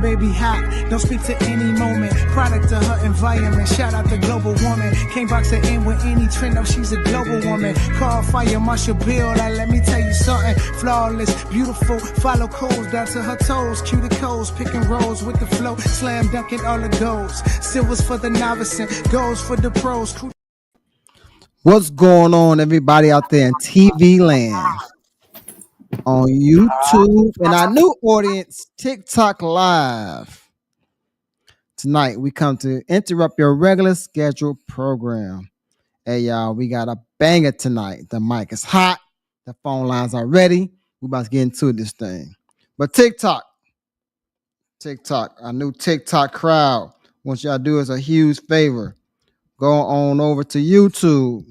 baby hot, don't speak to any moment. Product of her environment, shout out the global woman. Can't box her in with any trend, no, she's a global woman. Call fire, Marshall Bill, like, let me tell you something. Flawless, beautiful, follow codes down to her toes. Cuticles, picking rolls with the flow, slam dunking all the goals. Silvers for the novice and golds for the pros. What's going on, everybody out there in TV land, on YouTube, and our new audience, TikTok Live? Tonight, we come to interrupt your regular scheduled program. Hey, y'all, we got a banger tonight. The mic is hot. The phone lines are ready. We about to get into this thing. But TikTok, our new TikTok crowd, what y'all do is a huge favor. Go on over to YouTube.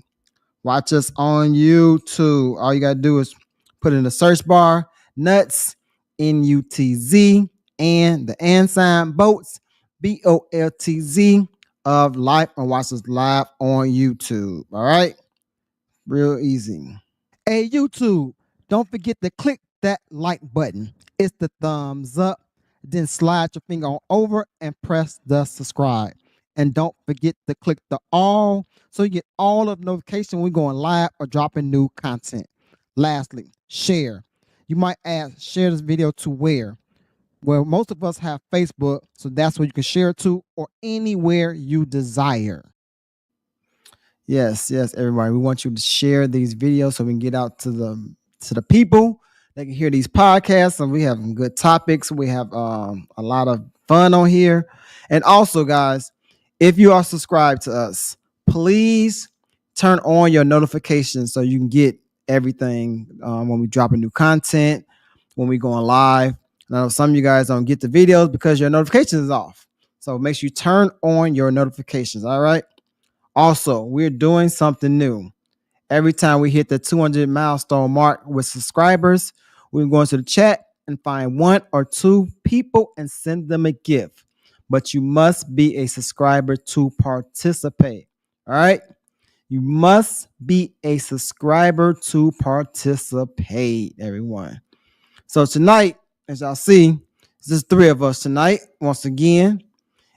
Watch us on YouTube. All you got to do is put in the search bar, Nutz, N-U-T-Z, and the and sign, Boltz, B-O-L-T-Z, of live, and watch us live on YouTube. All right? Real easy. Hey, YouTube, don't forget to click that like button. It's the thumbs up. Then slide your finger on over and press the subscribe. And don't forget to click the all so you get all of the notifications when we're going live or dropping new content. Lastly, share. You might ask, share this video to where? Well, most of us have Facebook, so that's where you can share it to, or anywhere you desire. Yes, everybody. We want you to share these videos so we can get out to the people. They can hear these podcasts, and we have some good topics. We have a lot of fun on here. And also, guys, if you are subscribed to us, please turn on your notifications so you can get everything when we drop a new content, when we go on live. I know some of you guys don't get the videos because your notifications is off. So make sure you turn on your notifications, all right? Also, we're doing something new. Every time we hit the 200 milestone mark with subscribers, we're going to the chat and find one or two people and send them a gift. But you must be a subscriber to participate. All right? You must be a subscriber to participate, everyone. So tonight, as y'all see, there's three of us tonight, once again.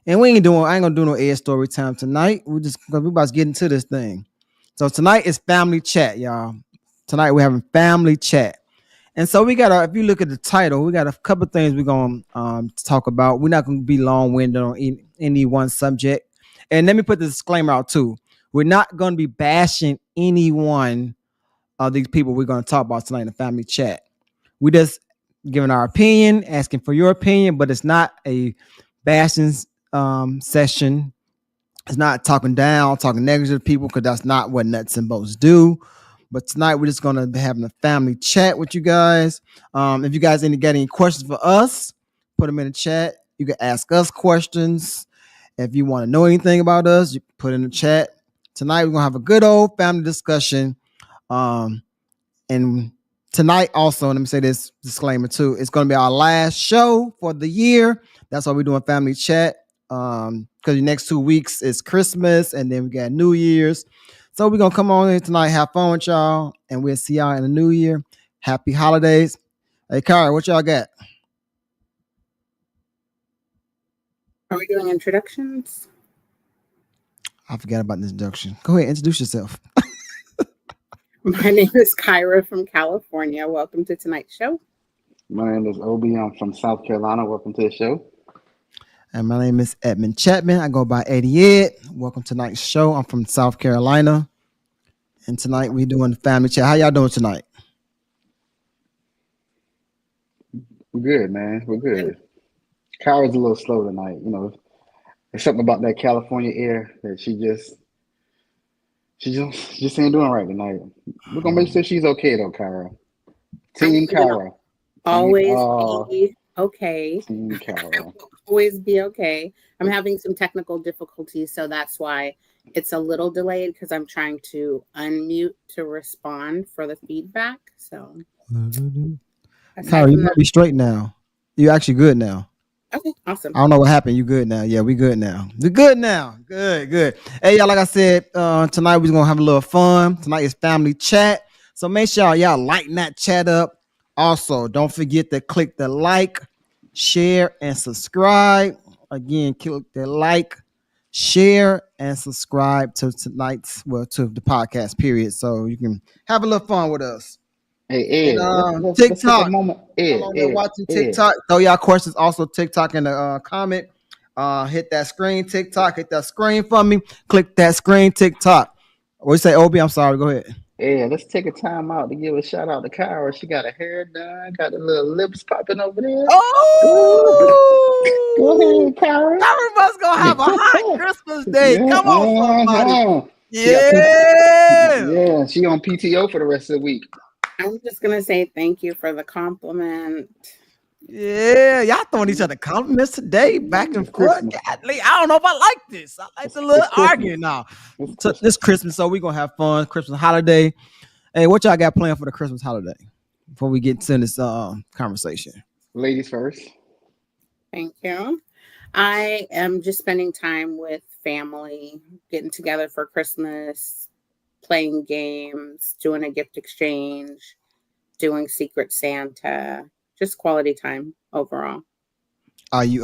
And I ain't gonna do no air story time tonight. We about to get into this thing. So tonight is family chat, y'all. Tonight we're having family chat. And so we got if you look at the title, we got a couple of things we're going to talk about. We're not going to be long-winded on any one subject. And let me put the disclaimer out too. We're not going to be bashing any one of these people we're going to talk about tonight in the family chat. We just giving our opinion, asking for your opinion, but it's not a bashing session. It's not talking down, talking negative to people, because that's not what Nutz and Boltz do. But tonight we're just going to be having a family chat with you guys. If you guys got any questions for us, put them in the chat. You can ask us questions. If you want to know anything about us, you can put it in the chat. Tonight we're going to have a good old family discussion. And tonight also, let me say this disclaimer too, it's going to be our last show for the year. That's why we're doing family chat. Because the next 2 weeks is Christmas, and then we got New Year's. So we're going to come on in tonight, have fun with y'all, and we'll see y'all in the new year. Happy holidays. Hey, Kara, what y'all got? Are we doing introductions? I forgot about the introduction. Go ahead, introduce yourself. My name is Kyra from California. Welcome to tonight's show. My name is Obi. I'm from South Carolina. Welcome to the show. And my name is Edmund Chapman. I go by Eddie Ed. Welcome to tonight's show. I'm from South Carolina. And tonight we're doing the family chat. How y'all doing tonight? We're good, man. We're good. Kyra's a little slow tonight. You know, there's something about that California air that she just ain't doing right tonight. We're gonna make sure she's okay though, Kyra. Team Kyra. Always be okay. Team Kyra. Always be okay. I'm having some technical difficulties, so that's why it's a little delayed, because I'm trying to unmute to respond for the feedback. So, Kyra, you might be straight now. You're actually good now. Okay, awesome. I don't know what happened. You good now? Yeah, we good now. We're good now. Good. Hey, y'all, like I said, tonight we're gonna have a little fun. Tonight is family chat. So make sure y'all lighten that chat up. Also, don't forget to click the like share, and subscribe. Again, click that like, share, and subscribe to to the podcast period, so you can have a little fun with us. Hey, And Ed, let's take a TikTok, moment. come Ed, on there Ed, watching Ed. TikTok. Throw y'all questions also TikTok in the comment. Hit that screen TikTok. Hit that screen for me. Click that screen TikTok. What you say, Obi? I'm sorry. Go ahead. Ed, let's take a time out to give a shout out to Kyra. She got her hair done, got the little lips popping over there. Ooh. Go Oh, ahead, Kyra. everybody's gonna have a hot Christmas day. Yeah, Come on, somebody. She got Yeah. yeah, she on PTO for the rest of the week. I'm just gonna say thank you for the compliment. Yeah, y'all throwing each other compliments today, back and It's forth. Christmas. Godly, I don't know if I like this. I like the little It's Christmas. arguing now. It's So Christmas. this Christmas, so we're gonna have fun. Christmas holiday. Hey, what y'all got planned for the Christmas holiday? Before we get to this conversation. Ladies first. Thank you. I am just spending time with family, getting together for Christmas, playing games, doing a gift exchange, doing Secret Santa, just quality time overall. Are you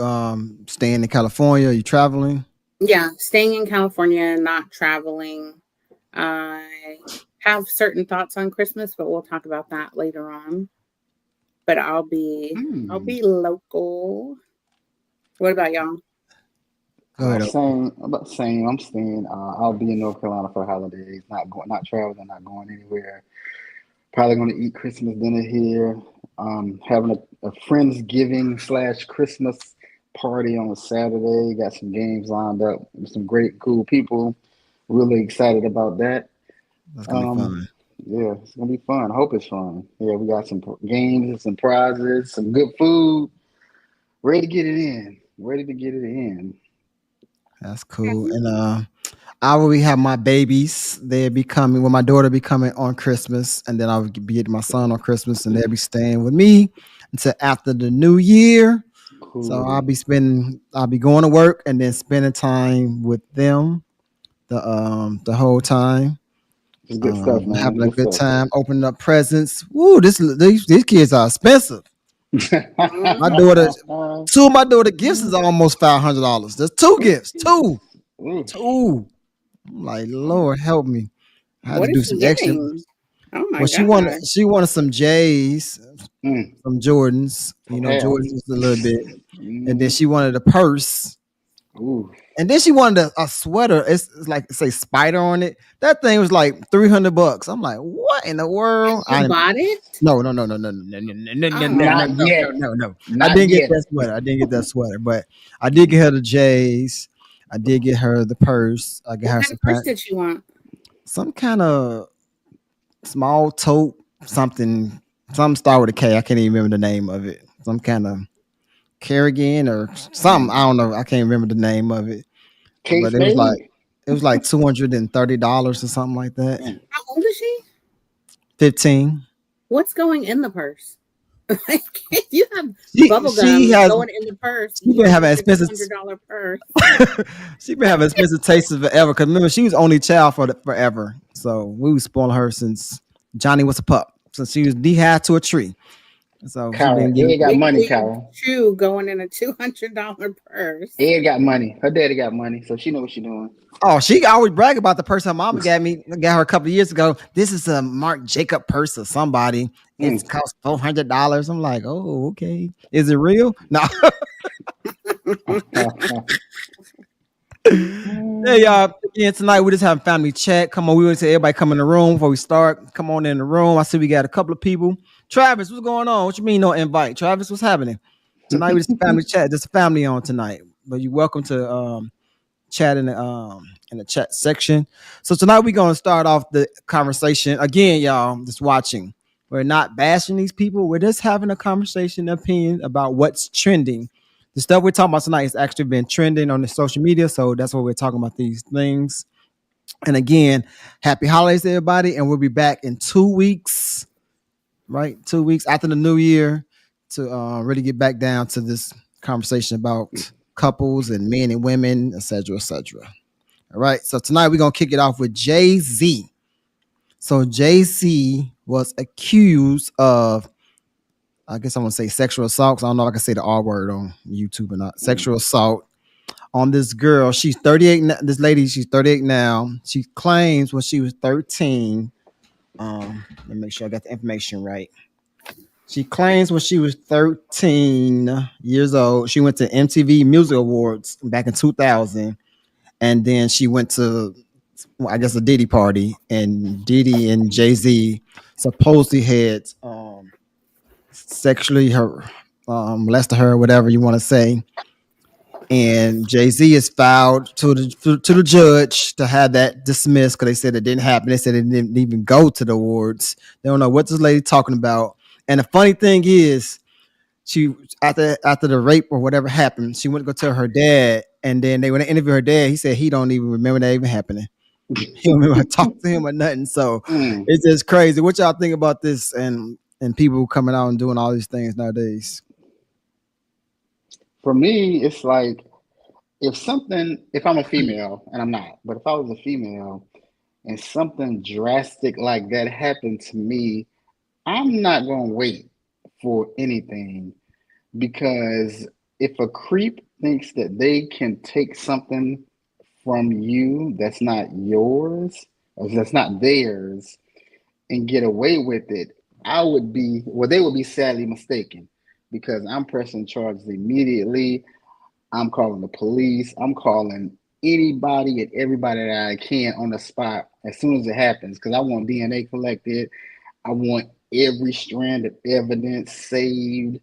staying in California? Are you traveling? Yeah, staying in California, not traveling. I have certain thoughts on Christmas, but we'll talk about that later on. But I'll be local. What about y'all? Go ahead. About the same. I'm staying. I'll be in North Carolina for holidays. Not traveling. Not going anywhere. Probably going to eat Christmas dinner here. Having a Friendsgiving / Christmas party on a Saturday. Got some games lined up with some great, cool people. Really excited about that. That's gonna be fun. Yeah, it's gonna be fun. I hope it's fun. Yeah, we got some games and some prizes, some good food. Ready to get it in. Ready to get it in. That's cool. And I will have my babies. They'll be coming. Well, my daughter be coming on Christmas, and then I'll be getting my son on Christmas, and they'll be staying with me until after the new year. Cool. So I'll be going to work and then spending time with them the whole time. It's good stuff, man. Having a good time, opening up presents. Woo, these kids are expensive. My daughter, two of my daughter gifts is almost $500. There's two gifts, two. I'm like, Lord help me. I had What to do is some she extra. getting? Oh my Well, god! she wanted some J's, some Jordans. You know, Yeah. Jordans was a little bit, and then Mhm. she wanted a purse. Ooh. And then she wanted a sweater. It's like it say spider on it. That thing was like $300. I'm like, what in the world? You bought it? No. Not No. yet. I didn't yet. get that sweater. But I did get her the J's. I did get her the purse. I got her What kind some of purse did you want? some kind of small tote, something start with a K. I can't even remember the name of it. Some kind of Kerrigan or something. I don't know. I can't remember the name of it. Kate But Spade? it was like $230 or something like that. How old is she? 15. What's going in the purse? Like, you have She bubble gum has going in the purse. she been having expensive $100 purse. she been having expensive tastes forever. Cause remember, she was only child forever. So we was spoiling her since Johnny was a pup. Since she was knee-high to a tree. So she Kyra, been getting Ed got money, Kyra. Shoe going in a $200 purse. Ed got money. Her daddy got money, so she know what she's doing. Oh, she always brag about the purse her mama got her a couple of years ago. This is a Marc Jacob purse or somebody. It cost $400. I'm like, oh, okay. Is it real? No. Hey, y'all. Again, tonight we just having family chat. Come on, we want to say everybody come in the room before we start. Come on in the room. I see we got a couple of people. Travis, what's going on? What you mean no invite? Travis, what's happening? Tonight we just family chat. Just family on tonight. But you're welcome to chat in the chat section. So tonight we're gonna start off the conversation. Again, y'all just watching. We're not bashing these people. We're just having a conversation, opinion about what's trending. The stuff we're talking about tonight has actually been trending on the social media. So that's why we're talking about these things. And again, happy holidays, everybody. And we'll be back in 2 weeks, right? 2 weeks after the new year to really get back down to this conversation about couples and men and women, etc., etc. All right. So tonight we're going to kick it off with Jay-Z. So Jay-Z was accused of I guess I want to say sexual assault. I don't know if I can say the R word on YouTube or not. Sexual assault on this girl. She's 38. This lady, she's 38 now. She claims when she was 13. Let me make sure I got the information right. She claims when she was 13 years old, she went to MTV Music Awards back in 2000, and then she went to, well, I guess, a Diddy party, and Diddy and Jay-Z supposedly had sexually molested her, whatever you want to say. And Jay-Z is filed to the judge to have that dismissed because they said it didn't happen. They said it didn't even go to the awards. They don't know what this lady talking about. And the funny thing is, she after the rape or whatever happened, she went to go tell her dad, and then they went to interview her dad. He said he don't even remember that even happening. He don't remember talk to him or nothing. So it's just crazy. What y'all think about this and people coming out and doing all these things nowadays? For me, it's like if I'm a female, and I'm not, but if I was a female and something drastic like that happened to me, I'm not going to wait for anything, because if a creep thinks that they can take something from you that's not yours or that's not theirs and get away with it, they would be sadly mistaken, because I'm pressing charges immediately. I'm calling the police. I'm calling anybody and everybody that I can on the spot as soon as it happens, because I want DNA collected. I want every strand of evidence saved.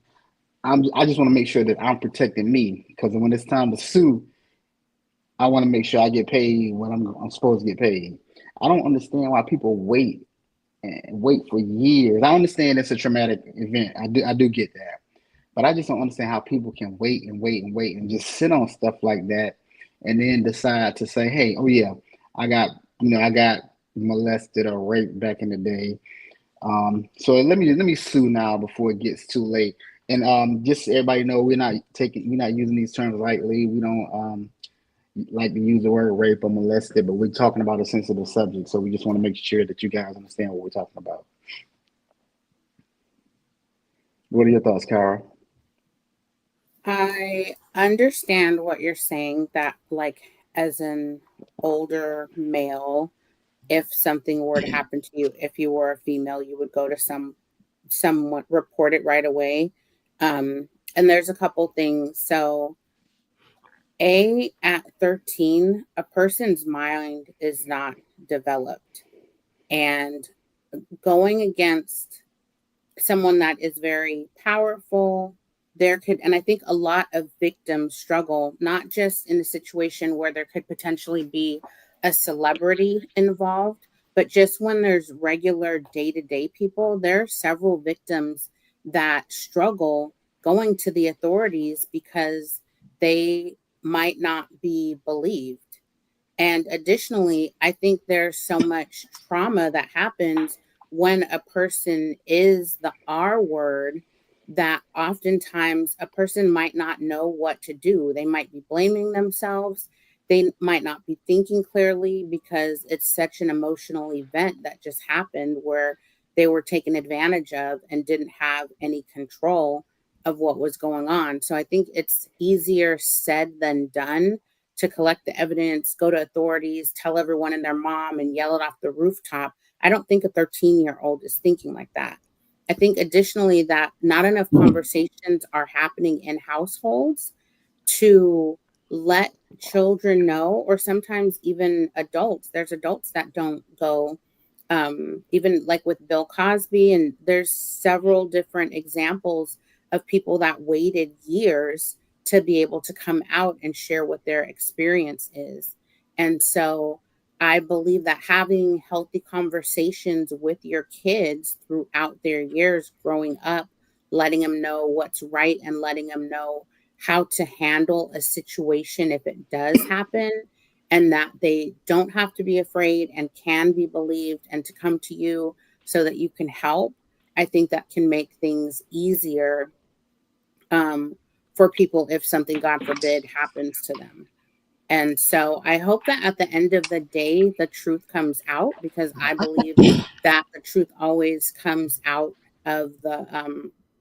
I just want to make sure that I'm protecting me, because when it's time to sue, I want to make sure I get paid what I'm supposed to get paid. I don't understand why people wait for years. I understand it's a traumatic event. I do get that. But I just don't understand how people can wait and wait and wait and just sit on stuff like that and then decide to say, hey, oh yeah, I got molested or raped back in the day. So let me sue now before it gets too late. And just so everybody know, we're not using these terms lightly. We don't like to use the word rape or molested, but we're talking about a sensitive subject. So we just want to make sure that you guys understand what we're talking about. What are your thoughts, Kara? I understand what you're saying, that like as an older male, if something were to happen to you, if you were a female, you would go to someone, report it right away. And there's a couple things. So at 13, a person's mind is not developed, and going against someone that is very powerful, and I think a lot of victims struggle, not just in a situation where there could potentially be a celebrity involved, but just when there's regular day-to-day people. There are several victims that struggle going to the authorities because they might not be believed. And additionally, I think there's so much trauma that happens when a person is the R word, that oftentimes a person might not know what to do. They might be blaming themselves. They might not be thinking clearly because it's such an emotional event that just happened where they were taken advantage of and didn't have any control of what was going on. So I think it's easier said than done to collect the evidence, go to authorities, tell everyone and their mom, and yell it off the rooftop. I don't think a 13-year-old is thinking like that. I think additionally that not enough conversations are happening in households to let children know, or sometimes even adults. There's adults that don't go, even like with Bill Cosby, and there's several different examples of people that waited years to be able to come out and share what their experience is. And so I believe that having healthy conversations with your kids throughout their years growing up, letting them know what's right and letting them know how to handle a situation if it does happen, and that they don't have to be afraid and can be believed, and to come to you so that you can help. I think that can make things easier for people if something, God forbid, happens to them. And so I hope that at the end of the day, the truth comes out, because I believe that the truth always comes out of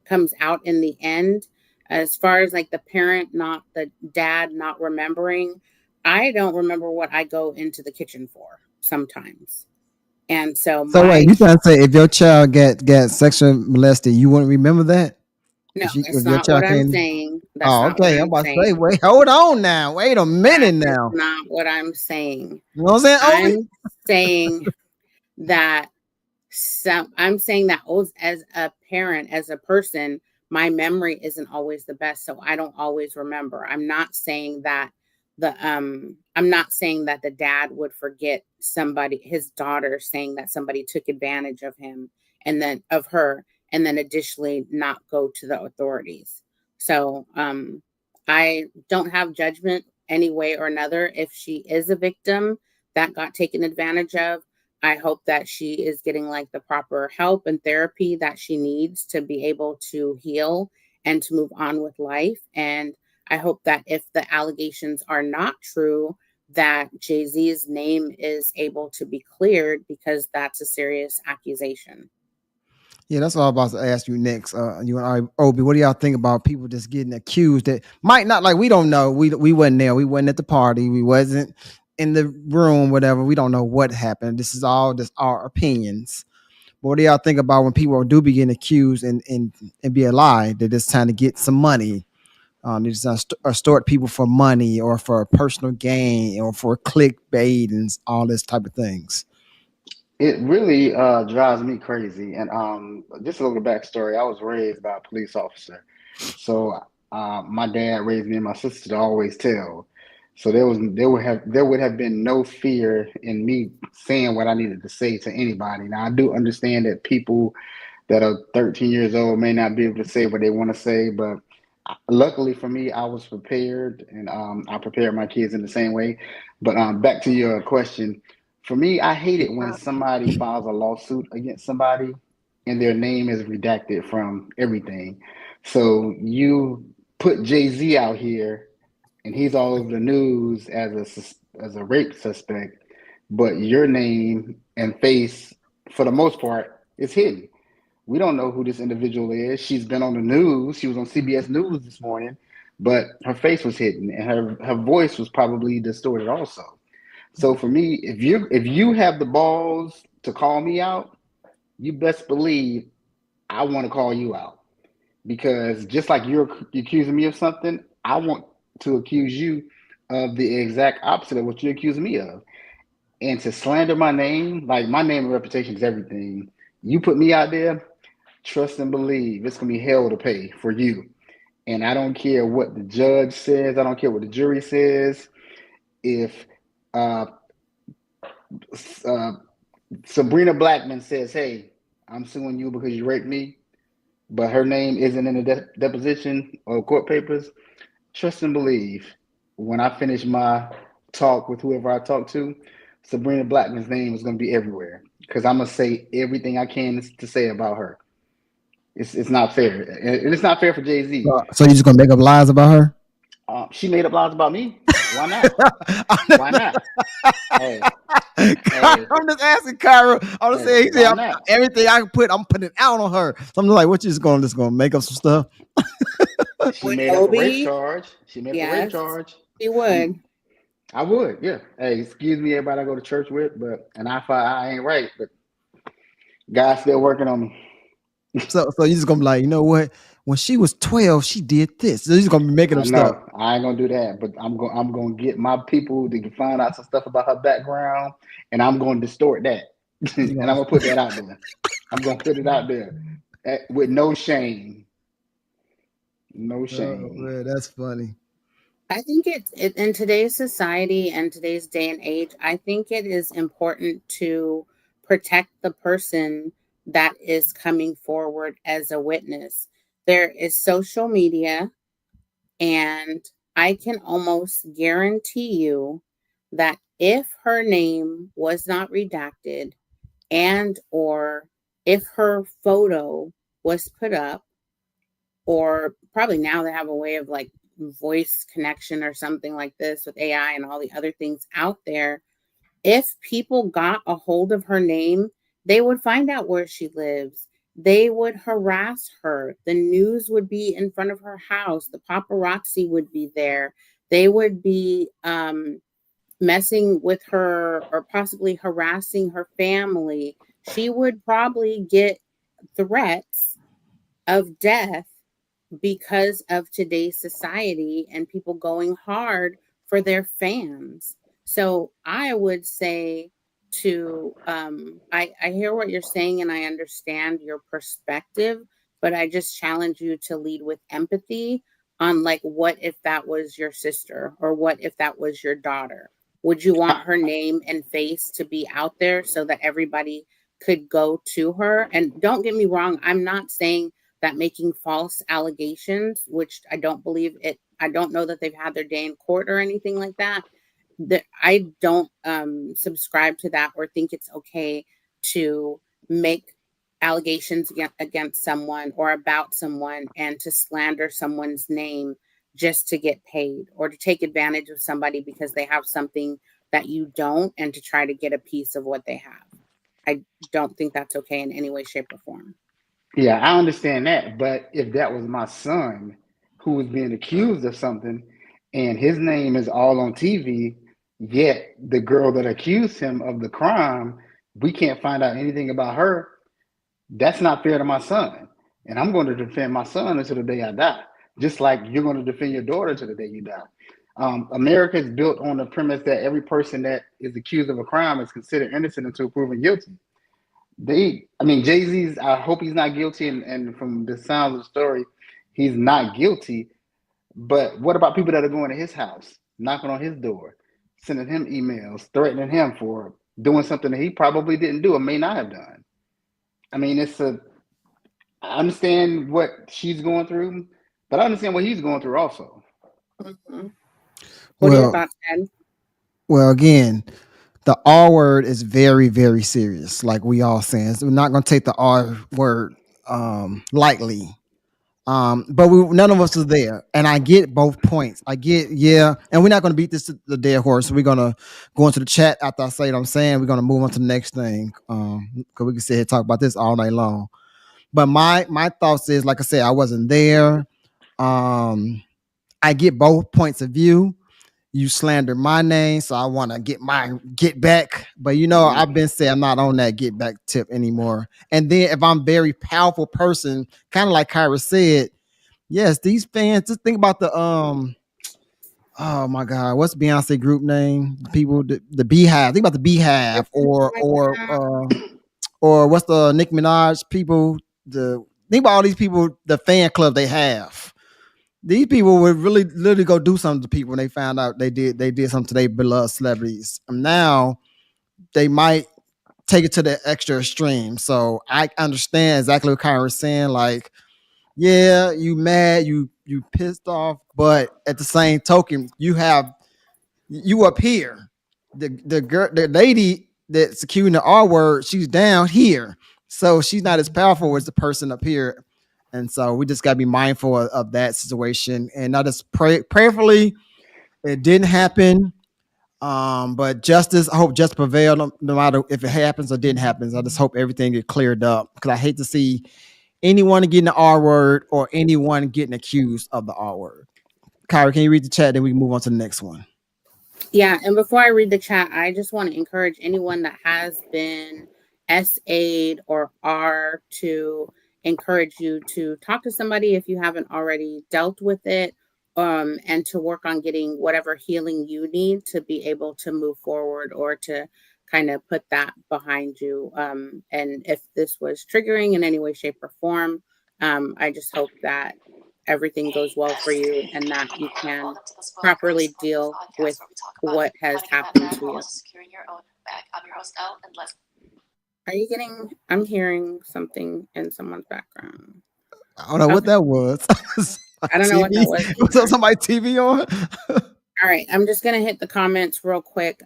comes out in the end. As far as like the parent, not the dad, not remembering, I don't remember what I go into the kitchen for sometimes. And so So wait, you trying to say if your child get sexually molested, you wouldn't remember that? no, If that's your not what child I'm came. saying. That's Oh, not what okay. I'm I'm about to say, saying. wait, hold on now. Wait a That minute is now. not what I'm saying. You know what I'm saying, Obi? I'm saying that I'm saying that as a parent, as a person, my memory isn't always the best, so I don't always remember. I'm not saying that the dad would forget somebody, his daughter, saying that somebody took advantage of him and then of her, and then additionally not go to the authorities. So I don't have judgment any way or another. If she is a victim that got taken advantage of, I hope that she is getting like the proper help and therapy that she needs to be able to heal and to move on with life. And I hope that if the allegations are not true, that Jay-Z's name is able to be cleared, because that's a serious accusation. Yeah, that's what I was about to ask you next. You and I, Obi, what do y'all think about people just getting accused that might not, like, we don't know. We wasn't there. We wasn't at the party. We wasn't in the room, whatever. We don't know what happened. This is all just our opinions. But what do y'all think about when people do be getting accused and be a lie? They're just trying to get some money. They just extort people for money or for personal gain or for clickbait and all this type of things. It really drives me crazy. And just a little backstory. I was raised by a police officer, so my dad raised me and my sister to always tell. So there would have been no fear in me saying what I needed to say to anybody. Now I do understand that people that are 13 years old may not be able to say what they want to say, but luckily for me, I was prepared, and I prepared my kids in the same way. But back to your question, for me, I hate it when somebody files a lawsuit against somebody and their name is redacted from everything. So you put Jay Z out here, and he's all over the news as a rape suspect, but your name and face, for the most part, is hidden. We don't know who this individual is. She's been on the news. She was on CBS News this morning, but her face was hidden and her voice was probably distorted also. So for me, if you have the balls to call me out, you best believe I want to call you out, because just like you're accusing me of something, I want to accuse you of the exact opposite of what you're accusing me of. And to slander my name, like my name and reputation is everything. You put me out there, trust and believe it's gonna be hell to pay for you. And I don't care what the judge says. I don't care what the jury says. If uh, uh, Sabrina Blackman says, "Hey, I'm suing you because you raped me," but her name isn't in the deposition or court papers, trust and believe when I finish my talk with whoever I talk to, Sabrina Blackman's name is going to be everywhere, because I'm going to say everything I can to say about her. It's not fair. And it's not fair for Jay Z. So you just gonna make up lies about her? She made up lies about me. Why not? Why not? Hey, hey, I'm just asking Kyra. I'm just saying, he said, why not? everything I can put, I'm putting it out on her. So I'm like, what you just gonna make up some stuff? She Would made up a rape Obi? charge. She made up a rape Yes, charge. he would. I would, yeah. Hey, excuse me, everybody I go to church with, but and I ain't right, but God's still working on me. So you just gonna be like, you know what? When she was 12, she did this. So you just gonna be making I up stuff. know I ain't gonna do that, but I'm gonna get my people to find out some stuff about her background, and I'm gonna distort that, You and I'm know, gonna put that out there. I'm gonna put it out there with no shame, no oh shame. man, that's funny. I think it in today's society and today's day and age, I think it is important to protect the person that is coming forward as a witness. There is social media, and I can almost guarantee you that if her name was not redacted, and or if her photo was put up, or probably now they have a way of like voice connection or something like this with AI and all the other things out there. If people got a hold of her name, they would find out where she lives. they would harass her. The news would be in front of her house. The paparazzi would be there. They would be messing with her or possibly harassing her family. She would probably get threats of death because of today's society and people going hard for their fans. So I would say to I hear what you're saying and I understand your perspective, but I just challenge you to lead with empathy on like what if that was your sister or what if that was your daughter? Would you want her name and face to be out there so that everybody could go to her? And don't get me wrong, I'm not saying that making false allegations, which I don't believe it, I don't know that they've had their day in court or anything like that. That I don't subscribe to that or think it's okay to make allegations against someone or about someone and to slander someone's name just to get paid or to take advantage of somebody because they have something that you don't and to try to get a piece of what they have. I don't think that's okay in any way, shape, or form. Yeah, I understand that. But if that was my son who was being accused of something and his name is all on TV, yet the girl that accused him of the crime, we can't find out anything about her, that's not fair to my son. And I'm going to defend my son until the day I die, just like you're going to defend your daughter to the day you die. America is built on the premise that every person that is accused of a crime is considered innocent until proven guilty. Jay-Z's, I hope he's not guilty, and from the sounds of the story, he's not guilty. But what about people that are going to his house, knocking on his door, sending him emails, threatening him for doing something that he probably didn't do or may not have done? I mean, I understand what she's going through, but I understand what he's going through also. Mm-hmm. What are your Well, thoughts, Ed? well, again, the R word is very, very serious. Like we all saying, so we're not going to take the R word lightly. But none of us are there, and I get both points. I get, yeah, and we're not going to beat this to the dead horse. We're going to go into the chat after I say what I'm saying. We're going to move on to the next thing, because we can sit here and talk about this all night long. But my thoughts is, like I said, I wasn't there. I get both points of view. You slander my name, so I want to get back. But I've been saying I'm not on that get back tip anymore. And then if I'm a very powerful person, kind of like Kyra said, yes, these fans. Just think about the oh my God, what's Beyonce group name? The people, the Beehive. Think about the Beehive, or what's the Nicki Minaj people? Think about all these people, the fan club they have. These people would really literally go do something to people when they found out they did something to their beloved celebrities. And now they might take it to the extra extreme. So I understand exactly what Kyra was saying. Like, yeah, you mad, you pissed off, but at the same token, you up here. The lady that's accusing the R word, she's down here. So she's not as powerful as the person up here. And so we just gotta be mindful of that situation. And I just prayerfully it didn't happen. But justice, I hope justice prevailed no matter if it happens or didn't happen. I just hope everything get cleared up because I hate to see anyone getting the R word or anyone getting accused of the R word. Kyra, can you read the chat? Then we can move on to the next one. Yeah, and before I read the chat, I just want to encourage anyone that has been SA'd or R to encourage you to talk to somebody if you haven't already dealt with it, and to work on getting whatever healing you need to be able to move forward or to kind of put that behind you. And if this was triggering in any way, shape, or form, I just hope that everything goes well for you and that you can properly deal with what has happened to you. Are you getting, I'm hearing something in someone's background. I don't know what that was. I don't know what that was. Was that somebody's TV on? All right, I'm just going to hit the comments real quick.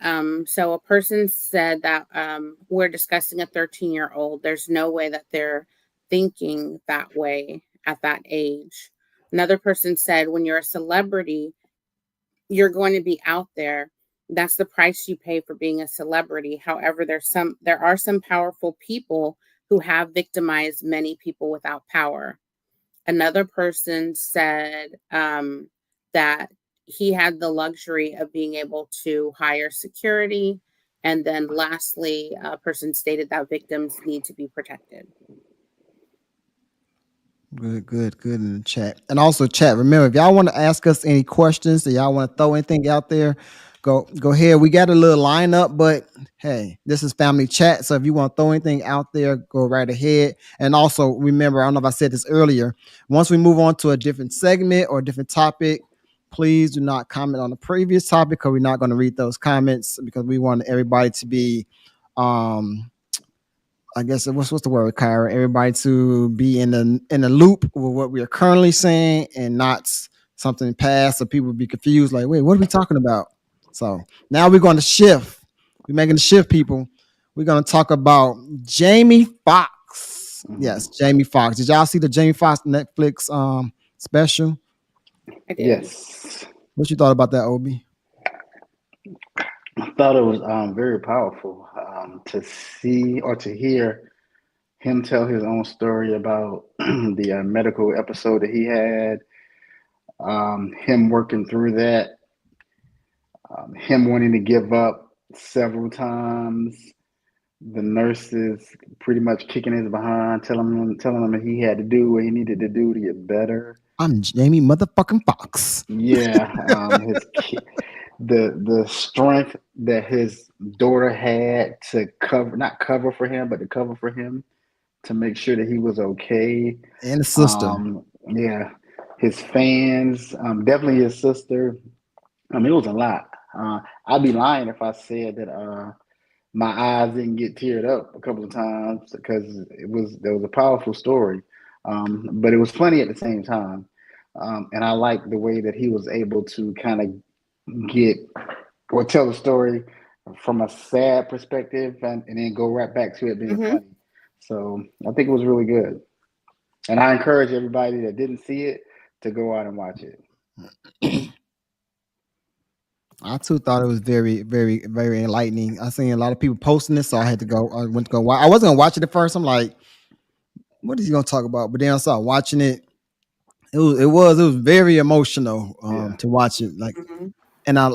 So a person said that we're discussing a 13-year-old. There's no way that they're thinking that way at that age. Another person said, when you're a celebrity, you're going to be out there. That's the price you pay for being a celebrity. However, there are some powerful people who have victimized many people without power. Another person said that he had the luxury of being able to hire security. And then lastly, a person stated that victims need to be protected. Good in the chat. And also chat, remember, if y'all want to ask us any questions, or y'all want to throw anything out there, go ahead. We got a little lineup, but hey, this is family chat. So if you want to throw anything out there, go right ahead. And also remember, I don't know if I said this earlier, once we move on to a different segment or a different topic, please do not comment on the previous topic, because we're not going to read those comments, because we want everybody to be I guess what's the word, Kyra? Everybody to be in the loop with what we are currently saying, and not something past, so people be confused. Like, wait, what are we talking about? So now we're going to shift. We're making the shift, people. We're going to talk about Jamie Foxx. Yes, Jamie Foxx. Did y'all see the Jamie Foxx Netflix special? I did. Yes. What you thought about that, Obi? I thought it was very powerful to see or to hear him tell his own story about the medical episode that he had, him working through that, him wanting to give up several times, the nurses pretty much kicking his behind, telling him that he had to do what he needed to do to get better. I'm Jamie motherfucking Foxx. Yeah, the strength that his daughter had to not cover for him, but to cover for him, to make sure that he was okay. And his sister. Yeah, his fans, definitely his sister. I mean, it was a lot. I'd be lying if I said that my eyes didn't get teared up a couple of times, because there was a powerful story, but it was funny at the same time. And I like the way that he was able to kind of tell the story from a sad perspective, and then go right back to it being funny. So I think it was really good. And I encourage everybody that didn't see it to go out and watch it. I too thought it was very, very, very enlightening. I seen a lot of people posting this, so I had to go. I went to go watch. I wasn't gonna watch it at first. I'm like, what is he gonna talk about? But then I started watching it. It was very emotional to watch it. Like, and I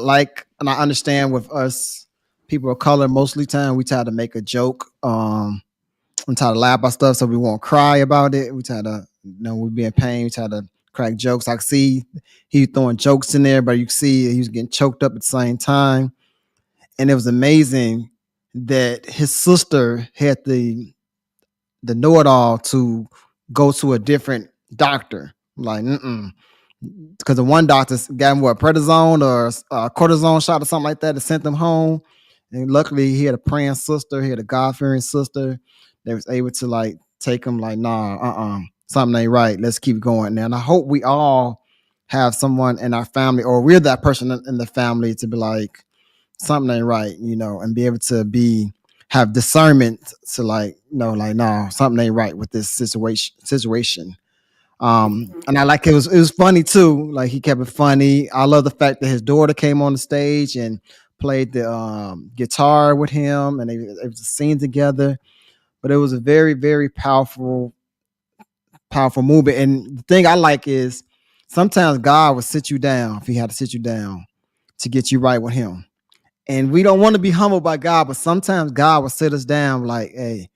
understand with us people of color, mostly time we try to make a joke, and try to laugh about stuff so we won't cry about it. We try to, we be in pain. We try to crack jokes. I see he throwing jokes in there, but you see he was getting choked up at the same time. And it was amazing that his sister had the know-it-all to go to a different doctor. Like, because the one doctor got him prednisone or a cortisone shot or something like that, to send them home. And luckily he had a praying sister, he had a God-fearing sister that was able to like take him, like, nah, something ain't right. Let's keep going now. And I hope we all have someone in our family, or we're that person in the family, to be like, something ain't right, and be able to have discernment to like, nah, something ain't right with this situation. And I like it was funny too. Like, he kept it funny. I love the fact that his daughter came on the stage and played the guitar with him, and it was a scene together. But it was a very, very powerful movement. And the thing I like is sometimes God will sit you down, if he had to sit you down, to get you right with him. And we don't want to be humbled by God, but sometimes God will sit us down like, hey,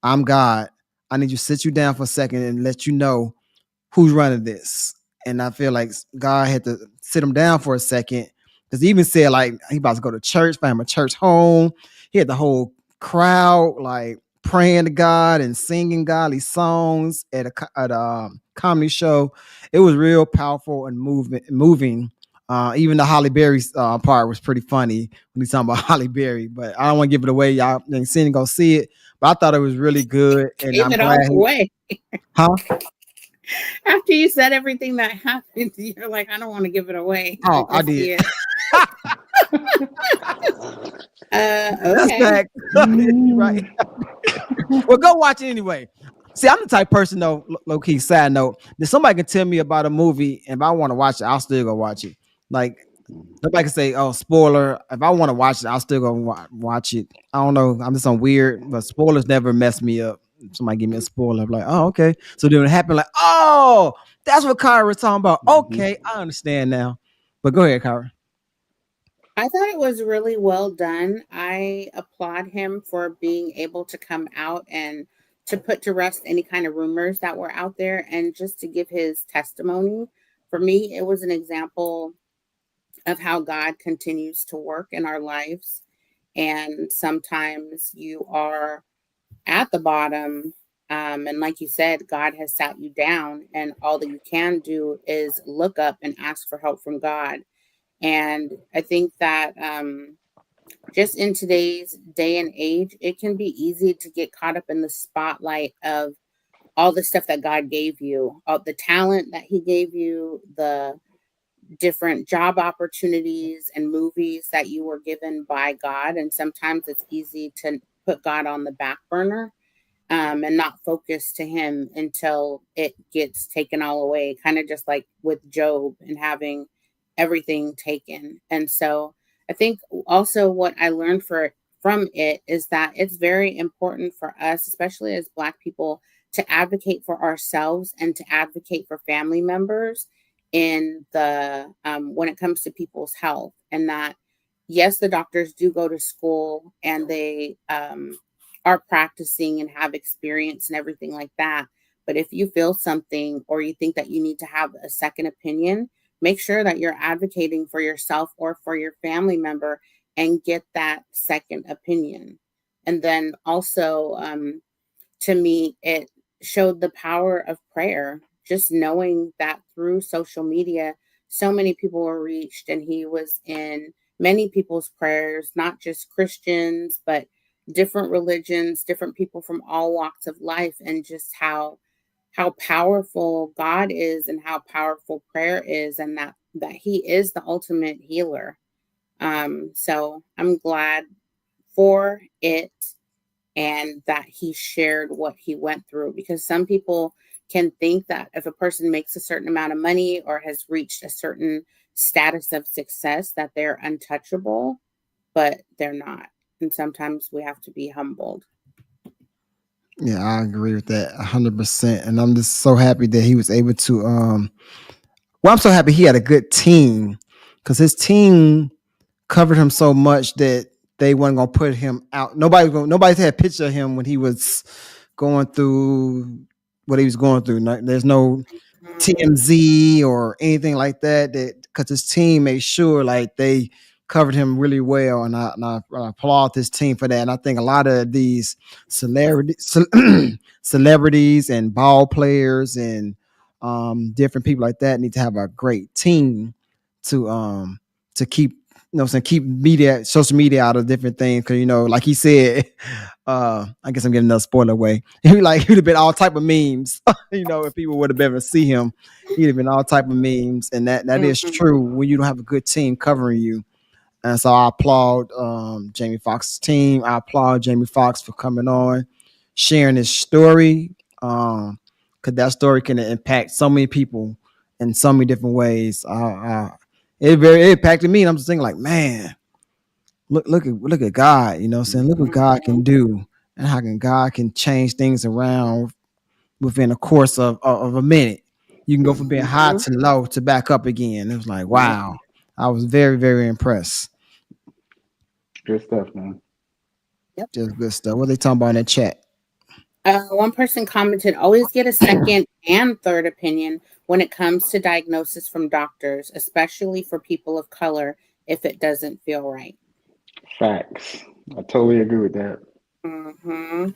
I'm God. I need you to sit you down for a second and let you know who's running this. And I feel like God had to sit him down for a second, because he even said like he about to go to church, find a church home. He had the whole crowd like praying to God and singing godly songs at a comedy show. It was real powerful and moving. Even the Holly Berry part was pretty funny when he's talking about Holly Berry, but I don't want to give it away. Y'all ain't seen it, go see it. But I thought it was really good. And Gave it all away. Huh? After you said everything that happened, you're like, I don't want to give it away. Oh, I did. Okay. Right. Well, go watch it anyway. See, I'm the type of person, though, low key side note, that somebody can tell me about a movie, and if I want to watch it, I'll still go watch it. Like, nobody can say, oh, spoiler. If I want to watch it, I'll still go watch it. I don't know. I'm just on weird, but spoilers never mess me up. somebody give me a spoiler. I'm like, oh, okay. So then it happened, like, oh, that's what Kyra was talking about. Okay, I understand now. But go ahead, Kyra. I thought it was really well done. I applaud him for being able to come out and to put to rest any kind of rumors that were out there and just to give his testimony. For me, it was an example of how God continues to work in our lives. And sometimes you are at the bottom. And like you said, God has sat you down, and all that you can do is look up and ask for help from God. And I think that just in today's day and age, it can be easy to get caught up in the spotlight of all the stuff that God gave you, all the talent that He gave you, the different job opportunities and movies that you were given by God. And sometimes it's easy to put God on the back burner, and not focus to Him until it gets taken all away, kind of just like with Job and having everything taken. And so I think also what I learned from it is that it's very important for us, especially as Black people, to advocate for ourselves and to advocate for family members in the when it comes to people's health. And that, yes, the doctors do go to school and they are practicing and have experience and everything like that. But if you feel something or you think that you need to have a second opinion, make sure that you're advocating for yourself or for your family member and get that second opinion. And then also, to me, it showed the power of prayer, just knowing that through social media, so many people were reached, and he was in many people's prayers, not just Christians, but different religions, different people from all walks of life, and just how powerful God is and how powerful prayer is, and that He is the ultimate healer. So I'm glad for it, and that he shared what he went through, because some people can think that if a person makes a certain amount of money or has reached a certain status of success that they're untouchable, but they're not. And sometimes we have to be humbled. Yeah, I agree with that 100%. And I'm just so happy that he was able to well, I'm so happy he had a good team, because his team covered him so much that they weren't gonna put him out. Nobody's had a picture of him when he was going through what he was going through. There's no TMZ or anything like that. That because his team made sure like they covered him really well, and I applaud this team for that. And I think a lot of these celebrities and ball players and different people like that need to have a great team to keep keep media, social media out of different things. Because like he said, I guess I'm getting another spoiler away. He would have been all type of memes. If people would have been able to see him, he'd have been all type of memes, and that is true when you don't have a good team covering you. And so I applaud Jamie Foxx's team. I applaud Jamie Foxx for coming on, sharing his story, because that story can impact so many people in so many different ways. It impacted me, and I'm just thinking like, man, look at God, saying, look what God can do, and how God can change things around within a course of a minute. You can go from being high to low to back up again. It was like, wow. I was very, very impressed. Good stuff, man. Yep. Just good stuff. What are they talking about in the chat? One person commented, always get a second and third opinion when it comes to diagnosis from doctors, especially for people of color, if it doesn't feel right. Facts. I totally agree with that. Mm-hmm.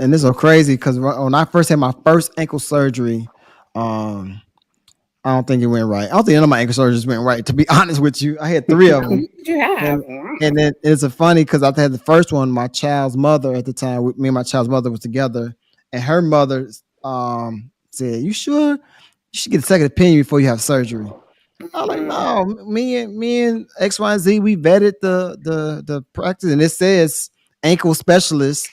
And this is so crazy because when I first had my first ankle surgery, I don't think it went right. I don't think none of my ankle surgeries went right, to be honest with you. I had 3 of them. You have. And then it's a funny because I had the first one, my child's mother at the time, me and my child's mother was together, and her mother said, "You sure? You should get a second opinion before you have surgery." I was like, "No, me and X, Y, and Z, we vetted the practice, and it says ankle specialist."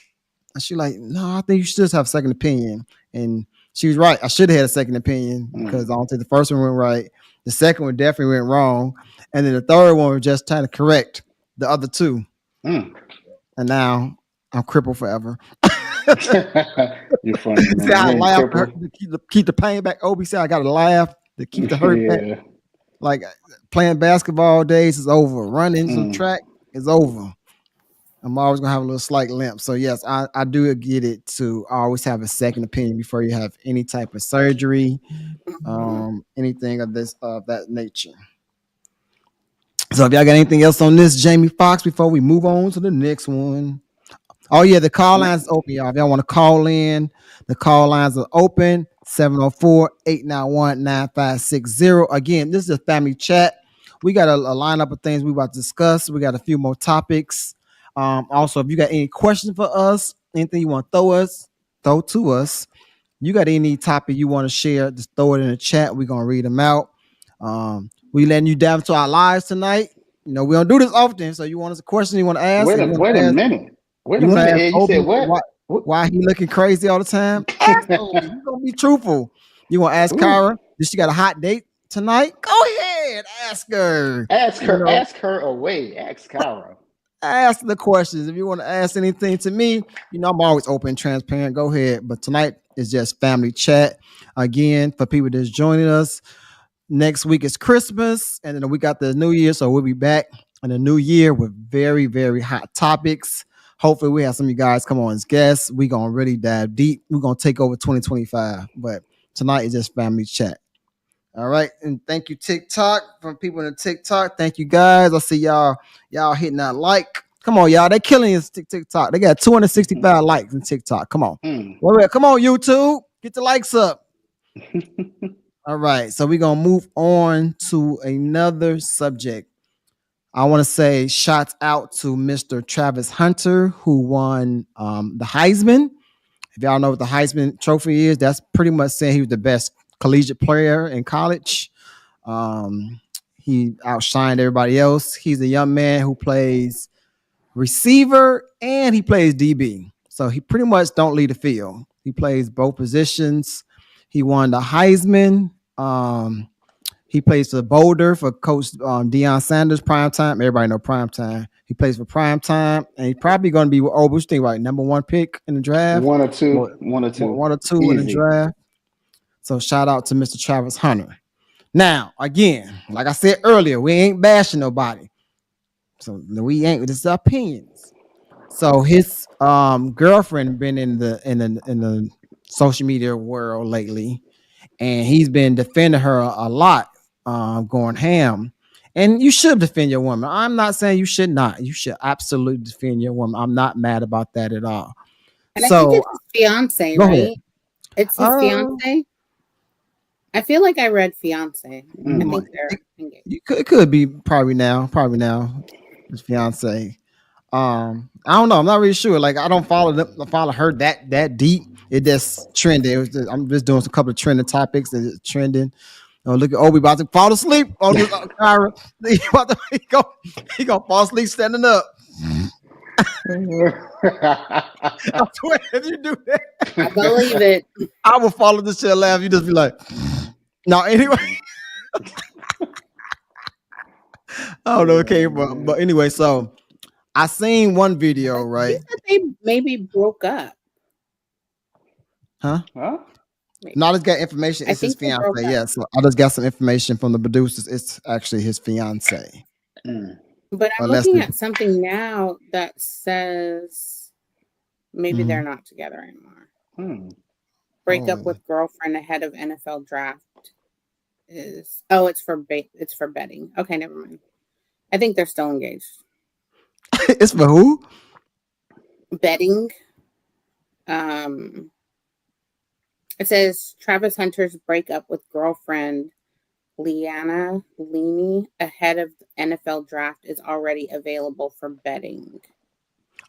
And she's like, "No, I think you should just have a second opinion." And she was right. I should have had a second opinion because I don't think the first one went right. The second one definitely went wrong. And then the third one was just trying to correct the other 2. And now I'm crippled forever. You're funny, See, man. I You ain't laugh to crippled. keep the pain back. Obi said I gotta laugh to keep the hurt back. Yeah. Like playing basketball days is over. Running some Mm. track is over. I'm always gonna have a little slight limp. So yes, I do get it to always have a second opinion before you have any type of surgery, anything of that nature. So if y'all got anything else on this, Jamie Foxx, before we move on to the next one. Oh yeah, the call lines is open, y'all. If y'all want to call in, the call lines are open. 704-891-9560. Again, this is a family chat. We got a lineup of things we about to discuss. We got a few more topics. Also, if you got any questions for us, anything you want to throw to us, you got any topic you want to share, just throw it in the chat. We're gonna read them out. We letting you dive into our lives tonight. You know, we don't do this often. So you want us a question you want to ask? Wait a minute. Wait a You want to minute, ask Ed. You Obi said what? why he looking crazy all the time? Ask Obi. You gonna be truthful. You want to ask Ooh. Kyra? Did she got a hot date tonight? Go ahead, ask her. Ask You her. know, Ask her away. Ask Kyra. ask the questions. If you want to ask anything to me, you know I'm always open and transparent. Go ahead. But tonight is just family chat. Again, for people that's joining us, next week is Christmas, and then we got the New Year, so we'll be back in the new year with very, very hot topics. Hopefully, we have some of you guys come on as guests. We're gonna really dive deep. We're gonna take over 2025. But tonight is just family chat. All right, and thank you, TikTok, from people in the TikTok. Thank you guys. I see y'all hitting that like. Come on, y'all. They killing us TikTok. They got 265 likes in TikTok. Come on. Wait, come on, YouTube. Get the likes up. All right, so we're gonna move on to another subject. I want to say shouts out to Mr. Travis Hunter, who won the Heisman. If y'all know what the Heisman Trophy is, that's pretty much saying he was the best collegiate player in college. He outshined everybody else. He's a young man who plays receiver and he plays DB. So he pretty much don't leave the field. He plays both positions. He won the Heisman. He plays for Boulder for Coach Deion Sanders, primetime. Everybody know primetime. He plays for primetime, and he's probably going to be what you think, right? Number one pick in the draft. One or two Easy. In the draft. So shout out to Mr. Travis Hunter. Now, again, like I said earlier, we ain't bashing nobody. So we ain't. This is opinions. So his girlfriend been in the social media world lately, and he's been defending her a lot, going ham. And you should defend your woman. I'm not saying you should not. You should absolutely defend your woman. I'm not mad about that at all. And I think it's his fiance, right? Ahead. It's his fiance. I feel like I read fiance. I think they're engaged. It could be probably now. His fiance. I don't know. I'm not really sure. Like I don't follow her that deep. It just trended. I'm just doing a couple of trending topics and it's trending. Oh, look at Obi about to fall asleep on this Kyra. He gonna fall asleep standing up. I swear, if you do that, I believe it. I will follow this shit laugh. You just be like, no. Anyway, I don't know. Okay, but anyway, so I seen one video, right? They maybe broke up. Huh? No, I just got information. It's his fiance. Yeah, so I just got some information from the producers. It's actually his fiance. But I'm looking at something now that says maybe they're not together anymore. Break up with girlfriend ahead of NFL draft is it's for betting. Okay, never mind. I think they're still engaged. It's for who? Betting. It says Travis Hunter's breakup with girlfriend Leanna Leaney ahead of the NFL draft is already available for betting.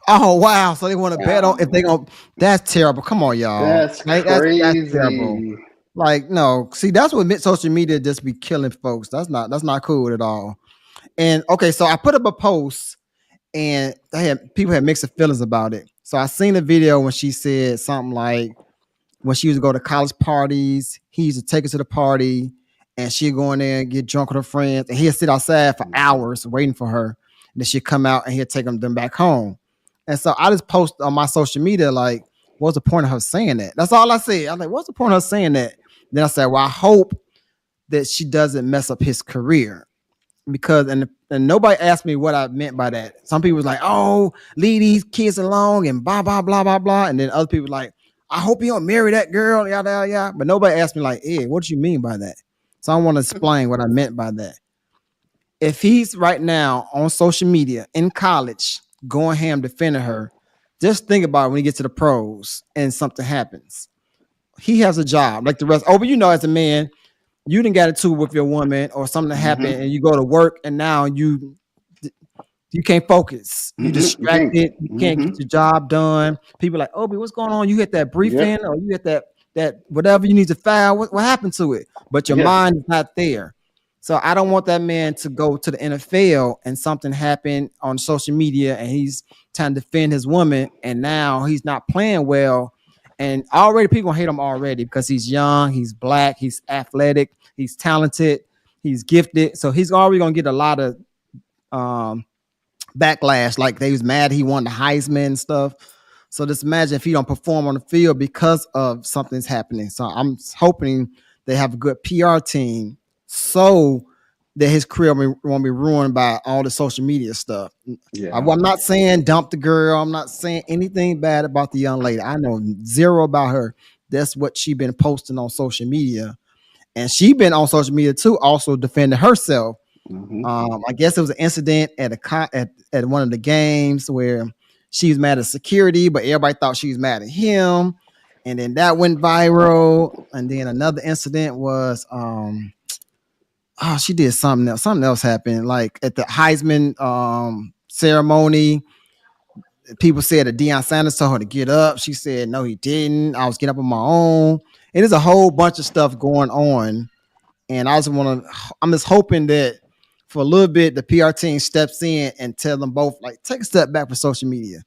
Oh wow! So they want to bet on if they gonna. That's terrible. Come on, y'all. That's crazy. That's terrible. Like no, see that's what social media just be killing folks. That's not cool at all. And okay, so I put up a post, and people had mixed feelings about it. So I seen a video when she said something like, when she used to go to college parties, he used to take her to the party, and she'd go in there and get drunk with her friends, and he'd sit outside for hours waiting for her. And then she'd come out and he'd take them back home. And so I just post on my social media like, what's the point of her saying that? That's all I said. I'm like, what's the point of her saying that? Then I said, well, I hope that she doesn't mess up his career. Because and nobody asked me what I meant by that. Some people was like, "Oh, leave these kids alone," and blah blah blah blah blah. And then other people like, "I hope you don't marry that girl." Yada yada yada. But nobody asked me like, "Hey, what do you mean by that?" So I want to explain what I meant by that. If he's right now on social media in college, going ham defending her, just think about it when he gets to the pros and something happens. He has a job like the rest. Oh, but as a man, you didn't get into it with your woman or something happened and you go to work and now you can't focus. You distracted. You can't get your job done. People like, Obi, what's going on? You hit that briefing or you hit that whatever you need to file. What happened to it? But your mind is not there. So I don't want that man to go to the NFL and something happened on social media and he's trying to defend his woman and now he's not playing well. And already people hate him already because he's young, he's black, he's athletic, he's talented, he's gifted. So he's already gonna get a lot of backlash. Like they was mad he won the Heisman and stuff. So just imagine if he don't perform on the field because of something's happening. So I'm hoping they have a good PR team so that his career won't be ruined by all the social media stuff. Yeah. I'm not saying dump the girl. I'm not saying anything bad about the young lady. I know zero about her. That's what she been posting on social media. And she been on social media too, also defending herself. I guess it was an incident at one of the games where she's mad at security, but everybody thought she was mad at him. And then that went viral. And then another incident was she did something else. Something else happened. Like at the Heisman ceremony, people said that Deion Sanders told her to get up. She said, no, he didn't. I was getting up on my own. And there's a whole bunch of stuff going on. And I'm just hoping that for a little bit, the PR team steps in and tell them both, like, take a step back from social media.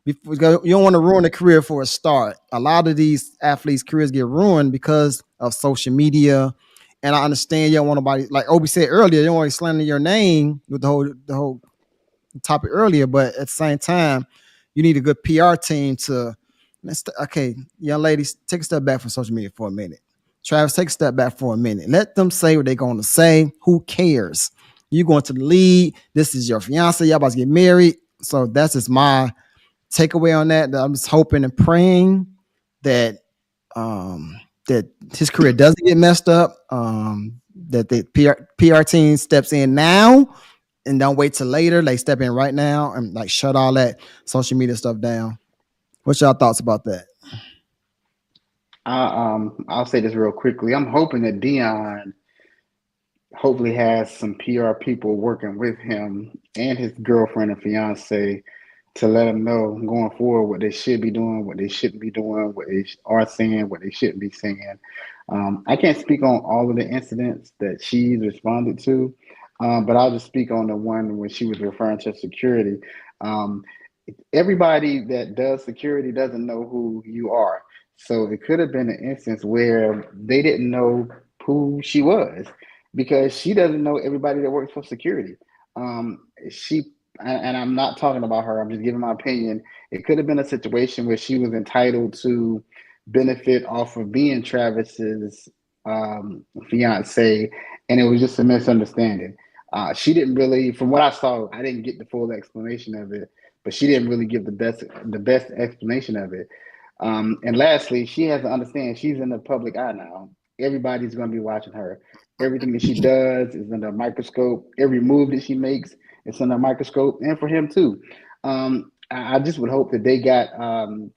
You don't want to ruin a career for a start. A lot of these athletes' careers get ruined because of social media. And I understand you don't want nobody, like Obi said earlier, you don't want to slander your name with the whole topic earlier, but at the same time, you need a good PR team to, okay, young ladies, take a step back from social media for a minute. Travis, take a step back for a minute. Let them say what they're going to say. Who cares? You going to the league. This is your fiance. Y'all about to get married. So that's just my takeaway on that. I'm just hoping and praying that that his career doesn't get messed up. That the PR team steps in now and don't wait till later. They step in right now and like shut all that social media stuff down. What's y'all thoughts about that? I'll say this real quickly. I'm hoping that Deion hopefully has some PR people working with him and his girlfriend and fiance to let them know going forward what they should be doing, what they shouldn't be doing, what they are saying, what they shouldn't be saying. I can't speak on all of the incidents that she's responded to, but I'll just speak on the one when she was referring to security. Everybody that does security doesn't know who you are. So it could have been an instance where they didn't know who she was because she doesn't know everybody that works for security. And I'm not talking about her, I'm just giving my opinion. It could have been a situation where she was entitled to benefit off of being Travis's fiance, and it was just a misunderstanding. She didn't really, from what I saw, I didn't get the full explanation of it, but she didn't really give the best explanation of it. And lastly, she has to understand she's in the public eye now. Everybody's going to be watching her. Everything that she does is under a microscope. Every move that she makes is under a microscope, and for him too. I just would hope that they got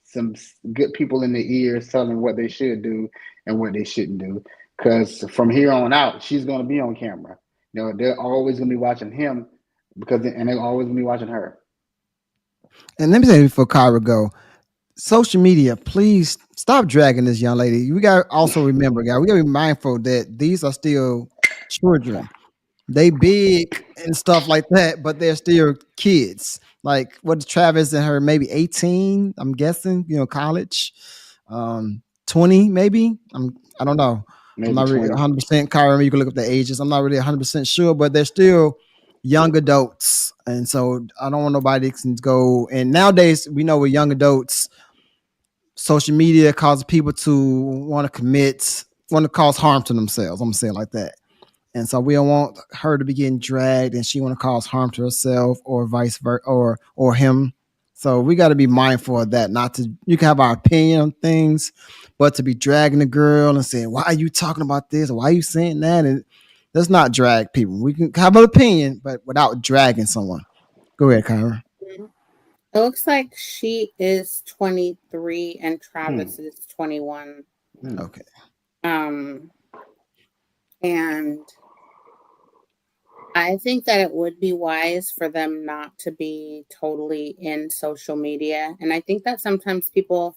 some good people in their ears telling what they should do and what they shouldn't do. Because from here on out, she's going to be on camera. You know, they're always going to be watching him and they're always going to be watching her. And let me say before Kyra go, social media, please stop dragging this young lady. We got to also remember, guys, we got to be mindful that these are still children. They big and stuff like that, but they're still kids. Like what Travis and her, maybe 18, I'm guessing, college, 20 maybe. I don't know. Maybe I'm not really 100%. Kyra, you can look up the ages. I'm not really 100% sure, but they're still young adults. And so I don't want nobody to go. And nowadays we know with young adults, social media causes people to want to cause harm to themselves. I'm gonna say it like that. And so we don't want her to be getting dragged and she want to cause harm to herself or vice versa or him. So we got to be mindful of that. Not to you can have our opinion on things, but to be dragging the girl and saying, why are you talking about this? Why are you saying that? And let's not drag people. We can have an opinion, but without dragging someone. Go ahead, Kyra. It looks like she is 23 and Hmm. Travis is 21. Okay. And I think that it would be wise for them not to be totally in social media. And I think that sometimes people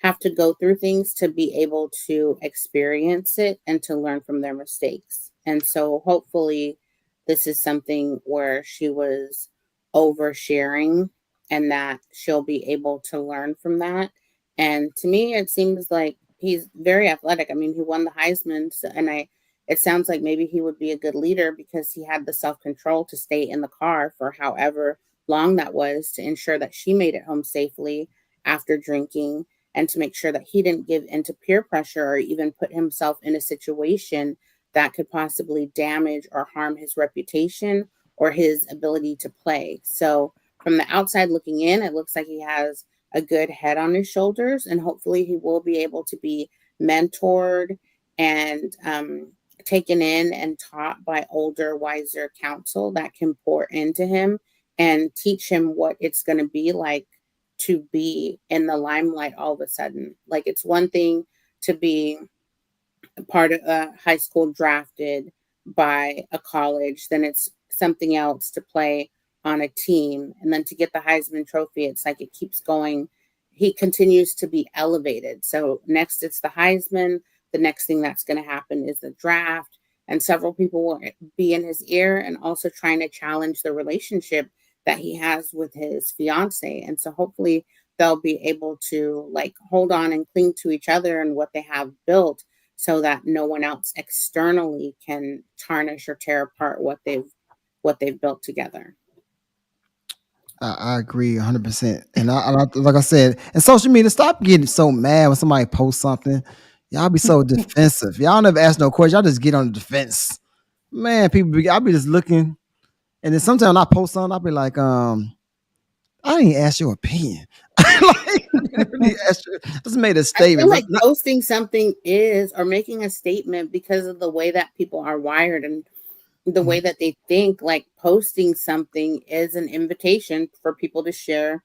have to go through things to be able to experience it and to learn from their mistakes. And so hopefully this is something where she was oversharing and that she'll be able to learn from that. And to me, it seems like he's very athletic. I mean, he won the Heisman, and it sounds like maybe he would be a good leader because he had the self-control to stay in the car for however long that was to ensure that she made it home safely after drinking and to make sure that he didn't give into peer pressure or even put himself in a situation that could possibly damage or harm his reputation or his ability to play. So from the outside looking in, it looks like he has a good head on his shoulders, and hopefully he will be able to be mentored and taken in and taught by older, wiser counsel that can pour into him and teach him what it's going to be like to be in the limelight all of a sudden. Like, it's one thing to be part of a high school drafted by a college, then it's something else to play on a team. And then to get the Heisman Trophy, it's like it keeps going. He continues to be elevated. So next it's the Heisman. The next thing that's going to happen is the draft. And several people will be in his ear and also trying to challenge the relationship that he has with his fiance. And so hopefully they'll be able to like hold on and cling to each other and what they have built so that no one else externally can tarnish or tear apart what they've built together. I agree 100%. And like I said, and social media, stop getting so mad when somebody posts something. Y'all be so defensive. Y'all never ask no questions. Y'all just get on the defense. Man, I'll be just looking. And then sometimes when I post something, I'll be like, I didn't ask your opinion. Like, really just made a statement. I feel like posting something is, or making a statement because of the way that people are wired and the way that they think, like posting something is an invitation for people to share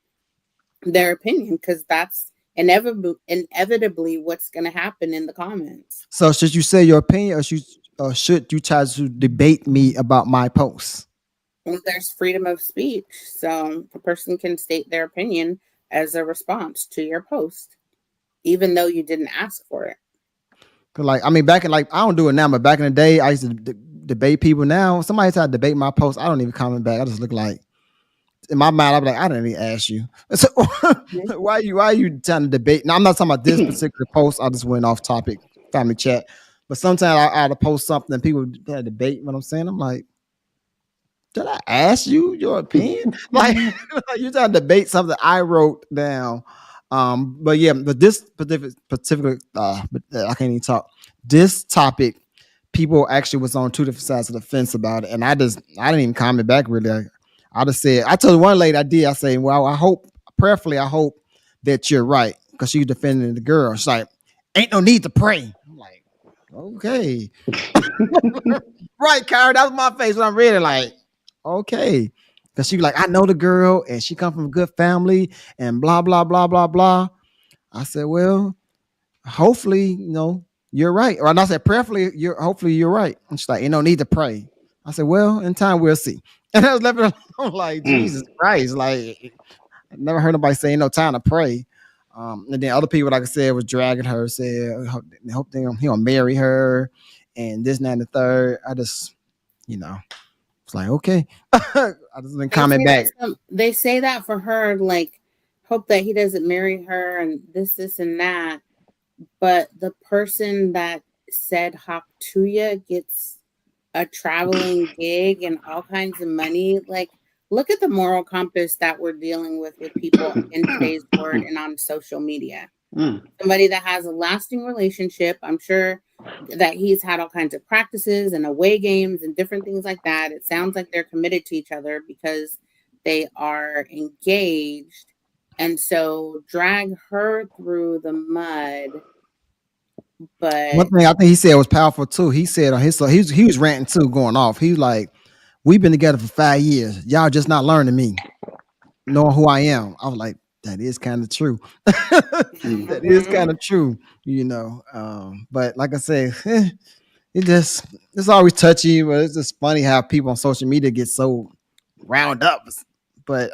their opinion because that's inevitably what's going to happen in the comments. So should you say your opinion or should you try to debate me about my posts? Well, there's freedom of speech. So a person can state their opinion as a response to your post, even though you didn't ask for it. Cause like, I mean, back in like, I don't do it now, but back in the day, I used to debate people. Now, somebody try to debate my post, I don't even comment back. I just look like, in my mind, I'm like, I didn't even ask you. So why are you trying to debate? Now, I'm not talking about this particular post. I just went off topic, family chat. But sometimes I post something and people debate what I'm saying. I'm like, did I ask you your opinion? like you trying to debate something I wrote down. But yeah, but this particular I can't even talk. This topic, people actually was on two different sides of the fence about it, and I didn't even comment back really. I just said, I told one lady I say, well, I hope that you're right, because she was defending the girl. She's like, ain't no need to pray. I'm like, okay. Right, Kyra, that was my face when I read it, like, okay. Because she was like, I know the girl and she come from a good family and blah, blah, blah, blah, blah. I said, well, hopefully, you're right. Or I said, prayerfully, hopefully you're right. And she's like, ain't no need to pray. I said, well, in time we'll see. And I was left it alone, like, Jesus Christ. Like, I never heard nobody say no time to pray. And then other people, like I said, was dragging her, said, hope he'll marry her and this, and that, and the third. I just, it's like, okay. I just didn't comment back. They say that for her, like, hope that he doesn't marry her and this, and that. But the person that said hop to you gets a traveling gig and all kinds of money. Like, look at the moral compass that we're dealing with people in today's world and on social media. Somebody that has a lasting relationship. I'm sure that he's had all kinds of practices and away games and different things like that. It sounds like they're committed to each other because they are engaged. And so drag her through the mud. But one thing I think he said was powerful too. He said on his, so he was ranting too, going off. He was like, "We've been together for 5 years. Y'all just not learning me, knowing who I am." I was like, "That is kind of true. That is kind of true, you know." But like I said, it's always touchy, but it's just funny how people on social media get so round up. But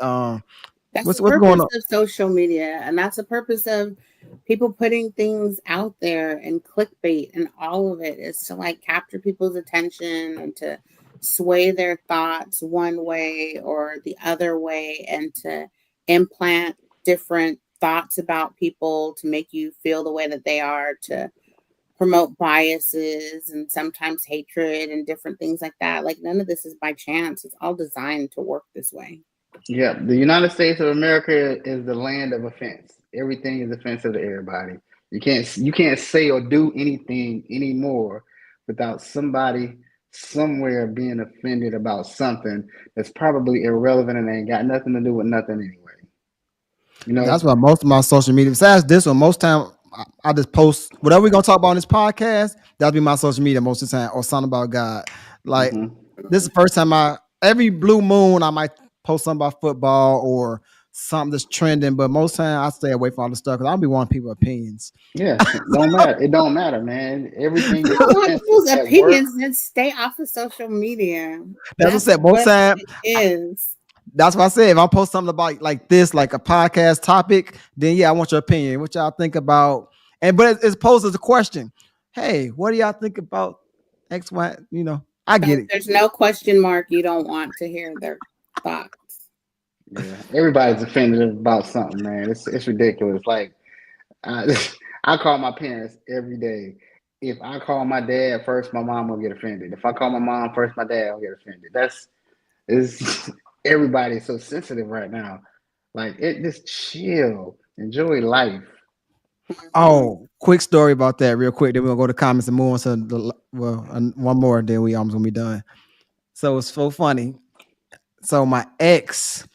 that's what's the going purpose on? of social media, and that's the purpose of people putting things out there, and clickbait and all of it is to like capture people's attention and to sway their thoughts one way or the other way, and to implant different thoughts about people to make you feel the way that they are, to promote biases and sometimes hatred and different things like that. Like, none of this is by chance. It's all designed to work this way. Yeah, the United States of America is the land of offense. Everything is offensive to everybody. You can't say or do anything anymore without somebody somewhere being offended about something that's probably irrelevant and ain't got nothing to do with nothing anyway. You That's know? why most of my social media, besides this one, most time I just post whatever we're gonna talk about on this podcast. That'll be my social media most of the time, or something about God. Like this is the first time every blue moon I might post something about football or something that's trending, but most time I stay away from all the stuff because I'll be wanting people's opinions. Yeah, it don't matter. It don't matter, man. Everything You is don't want offensive people's at work. opinions, then stay off of social media. That's what I That's said. Most what time it is. that's what I say. If I post something about like this, like a podcast topic, then yeah, I want your opinion. What y'all think about? And but it's posed as a question. Hey, what do y'all think about X, Y? You know, I So get if it. there's no question mark, you don't want to hear their thoughts. Yeah, everybody's offended about something, man. It's ridiculous. Like I, I call my parents every day. If I call my dad first, my mom will get offended. If I call my mom first, my dad will get offended. That's is everybody's so sensitive right now. Like it just chill, enjoy life. Oh, quick story about that, real quick. Then we'll go to comments and move on to one more. Then we almost gonna be done. So it's so funny. So my ex,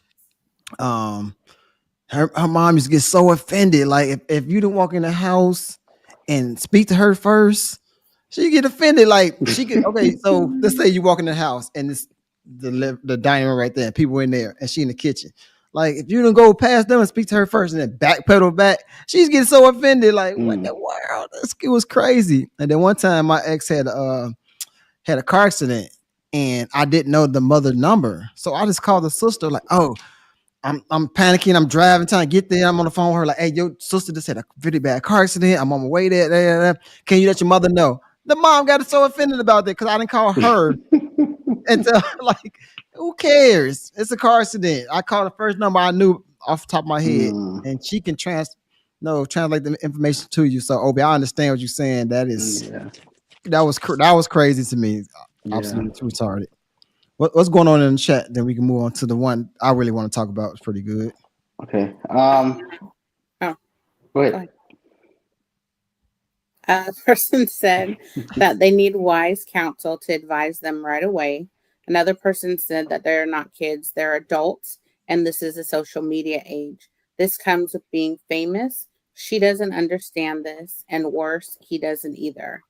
um, her mom used to get so offended. Like if you don't walk in the house and speak to her first, she get offended. Like she could okay. So let's say you walk in the house and it's the dining room right there, people in there, and she in the kitchen. Like if you don't go past them and speak to her first and then backpedal back, she's getting so offended. Like what the world? It was crazy. And then one time my ex had a car accident and I didn't know the mother number, so I just called the sister. Like, oh, I'm panicking. I'm driving, trying to get there. I'm on the phone with her, like, hey, your sister just had a really bad car accident. I'm on my way there. Can you let your mother know? The mom got so offended about that because I didn't call her and tell her, like, who cares? It's a car accident. I called the first number I knew off the top of my head, and she can translate the information to you. So, Obi, I understand what you're saying. That was crazy to me. Yeah. Absolutely retarded. What's going on in the chat? Then we can move on to the one I really want to talk about. It's pretty good. Okay. Go ahead. A person said that they need wise counsel to advise them right away. Another person said that they're not kids, they're adults, and this is a social media age. This comes with being famous. She doesn't understand this, and worse, he doesn't either.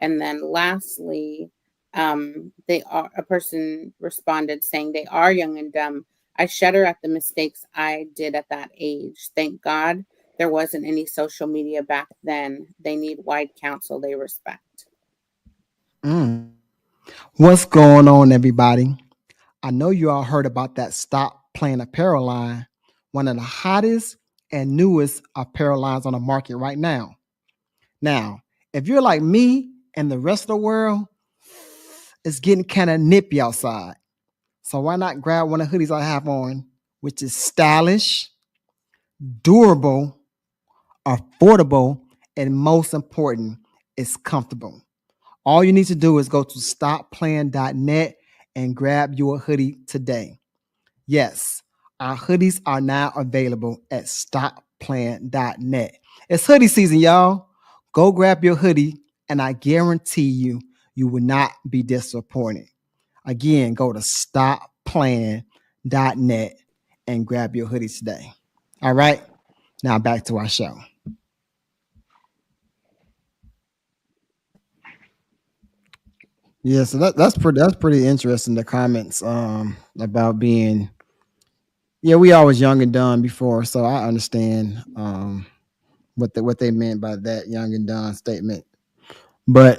And then lastly, a person responded saying they are young and dumb. I shudder at the mistakes I did at that age. Thank God there wasn't any social media back then. They need wide counsel they respect. What's going on, everybody? I know you all heard about that Stop Playing Apparel line, one of the hottest and newest apparel lines on the market right now. Now, if you're like me and the rest of the world, it's getting kind of nippy outside. So why not grab one of the hoodies I have on, which is stylish, durable, affordable, and most important, it's comfortable. All you need to do is go to stopplaying.net and grab your hoodie today. Yes, our hoodies are now available at stopplaying.net. It's hoodie season, y'all. Go grab your hoodie, and I guarantee you, you will not be disappointed. Again, go to stopplaying.net and grab your hoodies today. All right. Now back to our show. Yeah, so that's pretty interesting. The comments about being, yeah, we always young and dumb before, so I understand what they meant by that young and dumb statement. But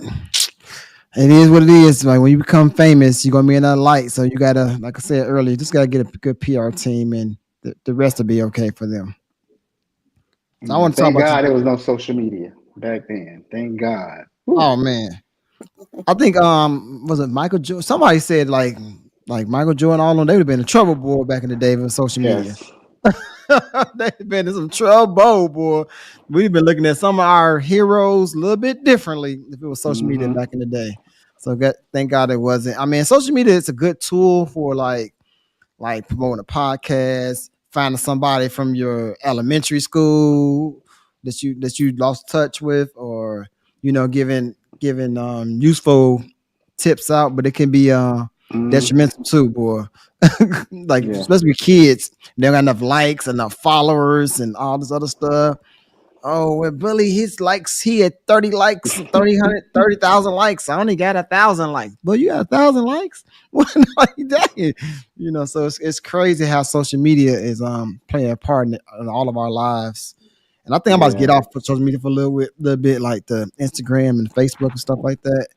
it is what it is. Like when you become famous, you're gonna be in that light. So you gotta, like I said earlier, just gotta get a good PR team, and the rest will be okay for them. So I want to talk Thank about this. God there was no social media back then. Thank God. Oh man, I think was it Michael Jordan? Somebody said like Michael Jordan, all of them, they would have been in trouble, boy, back in the day with social media. Yes. They've been in some trouble, boy. We've been looking at some of our heroes a little bit differently if it was social media Mm-hmm. back in the day. So thank God it wasn't. I mean, social media is a good tool for like promoting a podcast, finding somebody from your elementary school that you lost touch with, or giving useful tips out, but it can be Mm-hmm. detrimental too, boy. Like Yeah. especially kids, they don't got enough likes, enough followers, and all this other stuff. Oh, well, Billy, he had 30 likes, 30,000 likes. I only got 1,000 likes. But you got 1,000 likes? What like that? So it's crazy how social media is playing a part in all of our lives. And I think I'm about to get Yeah. off of social media for a little bit, like the Instagram and Facebook and stuff like that.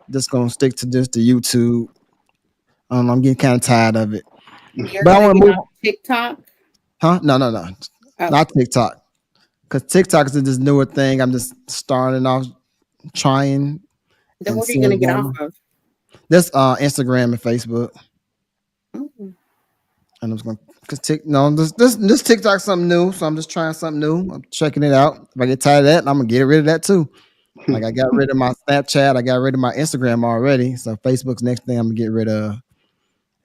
Just gonna stick to just the YouTube. I'm getting kind of tired of it. You're But I gonna want to get move. off TikTok. Huh? No, Oh, not TikTok. Because TikTok is this newer thing. I'm just starting off trying then and what are you seeing gonna what's get going off on. of? This Instagram and Facebook, Mm, and I'm just gonna cause no, this TikTok something new, so I'm just trying something new. I'm checking it out. If I get tired of that, I'm gonna get rid of that too. Like I got rid of my Snapchat, I got rid of my Instagram already. So Facebook's next thing I'm gonna get rid of,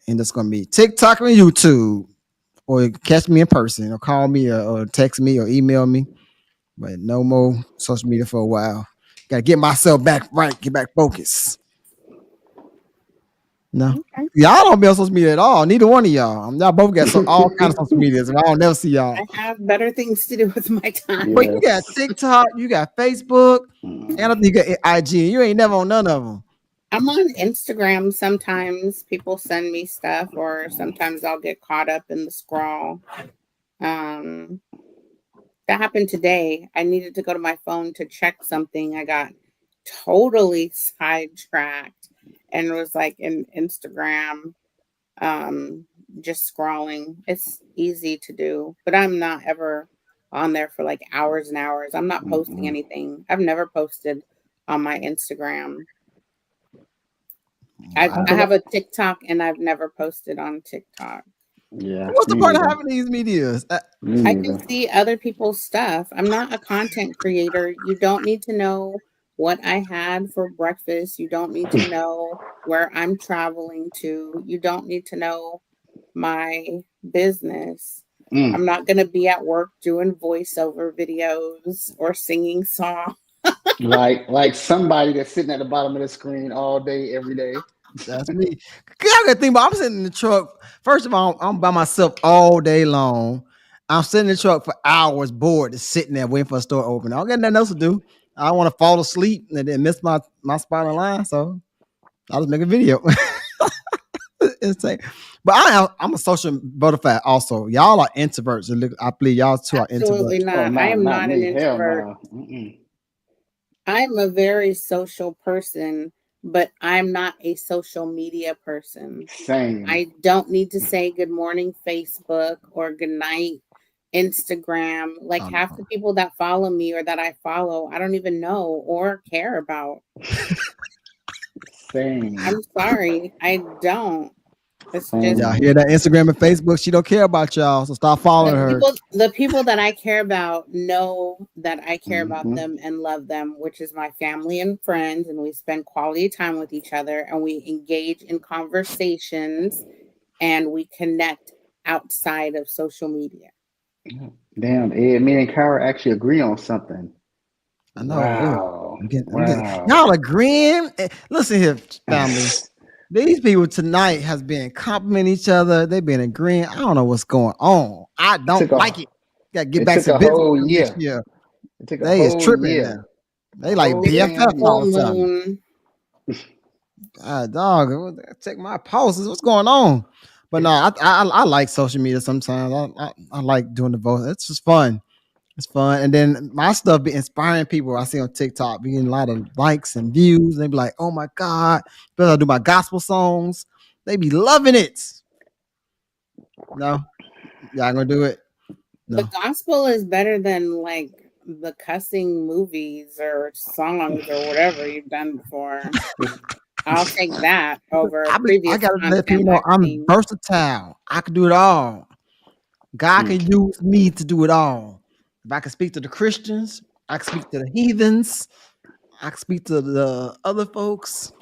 and it's gonna be TikTok and YouTube, or catch me in person, or call me, or text me, or email me. But no more social media for a while. Gotta get myself back right, get back focused. No. okay. Y'all don't be on social media at all. Neither one of y'all. Y'all both got all kinds of social medias, and I don't never see I y'all. have better things to do with my time. But you got Yes. TikTok, you got Facebook, Mm. and I think you got IG. You ain't never on none of them. I'm on Instagram sometimes. People send me stuff, or sometimes I'll get caught up in the scroll. Um, that happened today. I needed to go to my phone to check something. I got totally sidetracked and was like in Instagram, um, just scrolling. It's easy to do, but I'm not ever on there for like hours and hours. I'm not posting Mm-mm. anything. I've never posted on my Instagram. I Wow. have a TikTok and I've never posted on TikTok. Yeah. What's the Me point of neither. having these medias? Me I can neither. see other people's stuff. I'm not a content creator. You don't need to know what I had for breakfast. You don't need to know where I'm traveling to. You don't need to know my business. Mm. I'm not going to be at work doing voiceover videos or singing songs. Like somebody that's sitting at the bottom of the screen all day, every day. That's me. I got to think about. I'm sitting in the truck. First of all, I'm by myself all day long. I'm sitting in the truck for hours, bored, just sitting there waiting for a store to open. I don't got nothing else to do. I don't want to fall asleep and then miss my spot in line, so I'll just make a video. Insane. But I'm a social butterfly also. Y'all are introverts. I believe y'all two are Absolutely introverts. Oh not. I no, am not not an me. Hell introvert. no. Mm-mm. I'm a very social person, but I'm not a social media person. Same. I don't need to say good morning, Facebook, or good night, Instagram. Like Oh, half no. the people that follow me or that I follow, I don't even know or care about. Same. I'm sorry. I don't. It's just Y'all Same. hear that? Instagram and Facebook, she don't care about y'all, so stop following her. the people that I care about know that I care about Mm-hmm. them and love them, which is my family and friends, and we spend quality time with each other and we engage in conversations and we connect outside of social media. Damn, Ed, me and Kyra actually agree on something. I know. Ooh, Wow. I'm getting Wow. y'all agreeing. Listen here, family. These people tonight has been complimenting each other. They've been agreeing. I don't know what's going on. I It don't took like a it. Got to get it back took to a business whole this year. year. It took a They is whole tripping now. year. They A like whole Maybe it's a BFF damn all full of a year. sudden. moon. Dog, check my pulses. What's going on? But no, I like social media sometimes. I like doing the vote. It's just fun. It's fun. And then my stuff be inspiring people. I see on TikTok, be getting a lot of likes and views. They be like, oh my God. But I do my gospel songs. They be loving it. No, y'all gonna do it? The No. gospel is better than like the cussing movies or songs or whatever you've done before. I'll take that over I previous gotta let people content know I've I'm seen. versatile. I can do it all. God Mm. can use me to do it all. If I can speak to the Christians, I can speak to the heathens, I can speak to the other folks,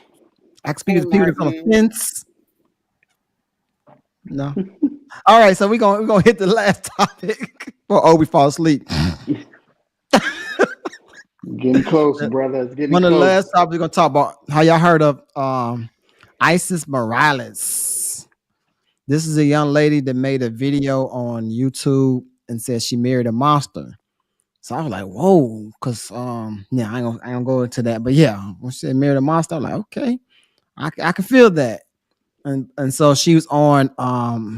I can speak Okay, to the people that's on the Martin. fence. No. All right, so we're gonna hit the last topic before Obi fall asleep. Getting close, brother. It's getting One of the close. last topics we're gonna talk about how y'all heard of Isis Morales. This is a young lady that made a video on YouTube and said she married a monster. So I was like, whoa, because yeah, I ain't gonna go into that. But yeah, when she said married a monster, I'm like, okay, I can feel that. And so she was on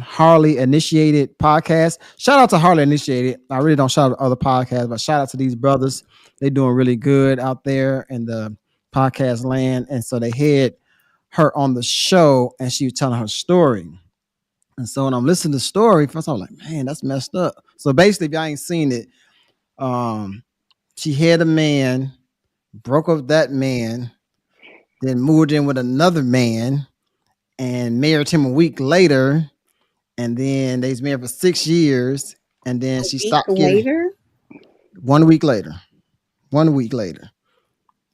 Harley Initiated podcast. Shout out to Harley Initiated. I really don't shout out other podcasts, but shout out to these brothers. They're doing really good out there in the podcast land. And so they had her on the show and she was telling her story. And so when I'm listening to the story, first I was like, man, that's messed up. So basically, if y'all ain't seen it, um, she had a man, broke up with that man, then moved in with another man and married him a week later. And then they was married for 6 years. And then A she week stopped getting later? 1 week later. 1 week later.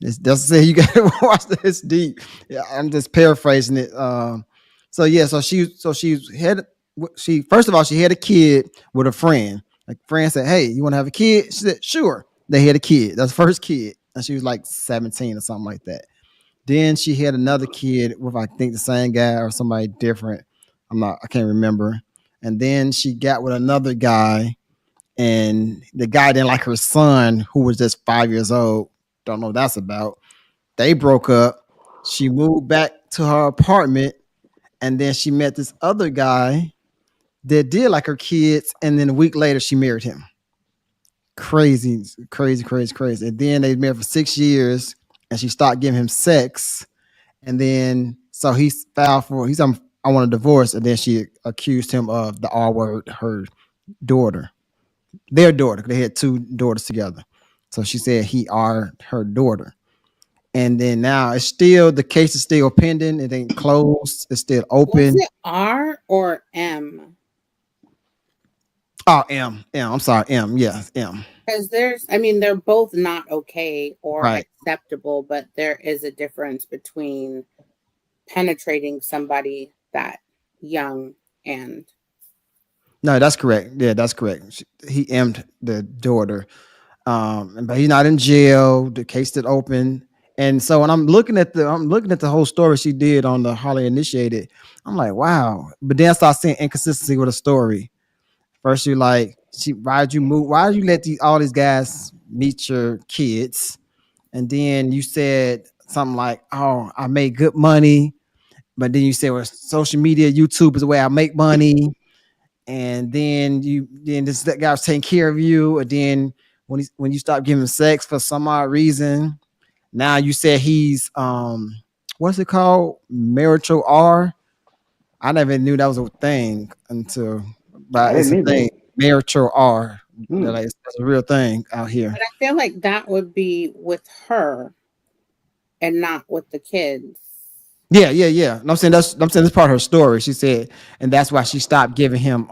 It doesn't say you gotta watch this deep. Yeah, I'm just paraphrasing it. So yeah, so she had she first of all she had a kid with a friend. Like friend said, "Hey, you want to have a kid?" She said, "Sure." They had a kid. That's the first kid, and she was like 17 or something like that. Then she had another kid with I think the same guy or somebody different. I can't remember. And then she got with another guy, and the guy didn't like her son, who was just 5 years old. Don't know what that's about. They broke up. She moved back to her apartment, and then she met this other guy that did like her kids, and then a week later she married him. Crazy, crazy, crazy, crazy. And then they married for 6 years, and she started giving him sex, and then so he filed for he's I want a divorce, and then she accused him of the R word, her daughter, their daughter. They had two daughters together, so she said he are her daughter. And then now it's still the case is still pending. It ain't closed. It's still Was open. it R or M? Oh, M. I'm sorry, M. Yes, M. Because they're both not okay or Right. acceptable, but there is a difference between penetrating somebody that young and No, that's correct. Yeah, that's correct. He M'd the daughter. But he's not in jail. The case did open. And so when I'm looking at the whole story she did on the Harley Initiated, I'm like, wow. But then I start seeing inconsistency with the story. First, you like, why did you move? Why did you let all these guys meet your kids? And then you said something like, oh, I made good money. But then you said, well, social media, YouTube is the way I make money. And then that guy was taking care of you. And then when you stop giving sex for some odd reason, now you said he's what's it called? Marital R. I never knew that was a thing until, I but it's didn't a either. thing. Marital R. They're Mm. like it's a real thing out here. but I feel like that would be with her and not with the kids. Yeah, yeah, yeah. No, I'm saying that's part of her story. She said, and that's why she stopped giving him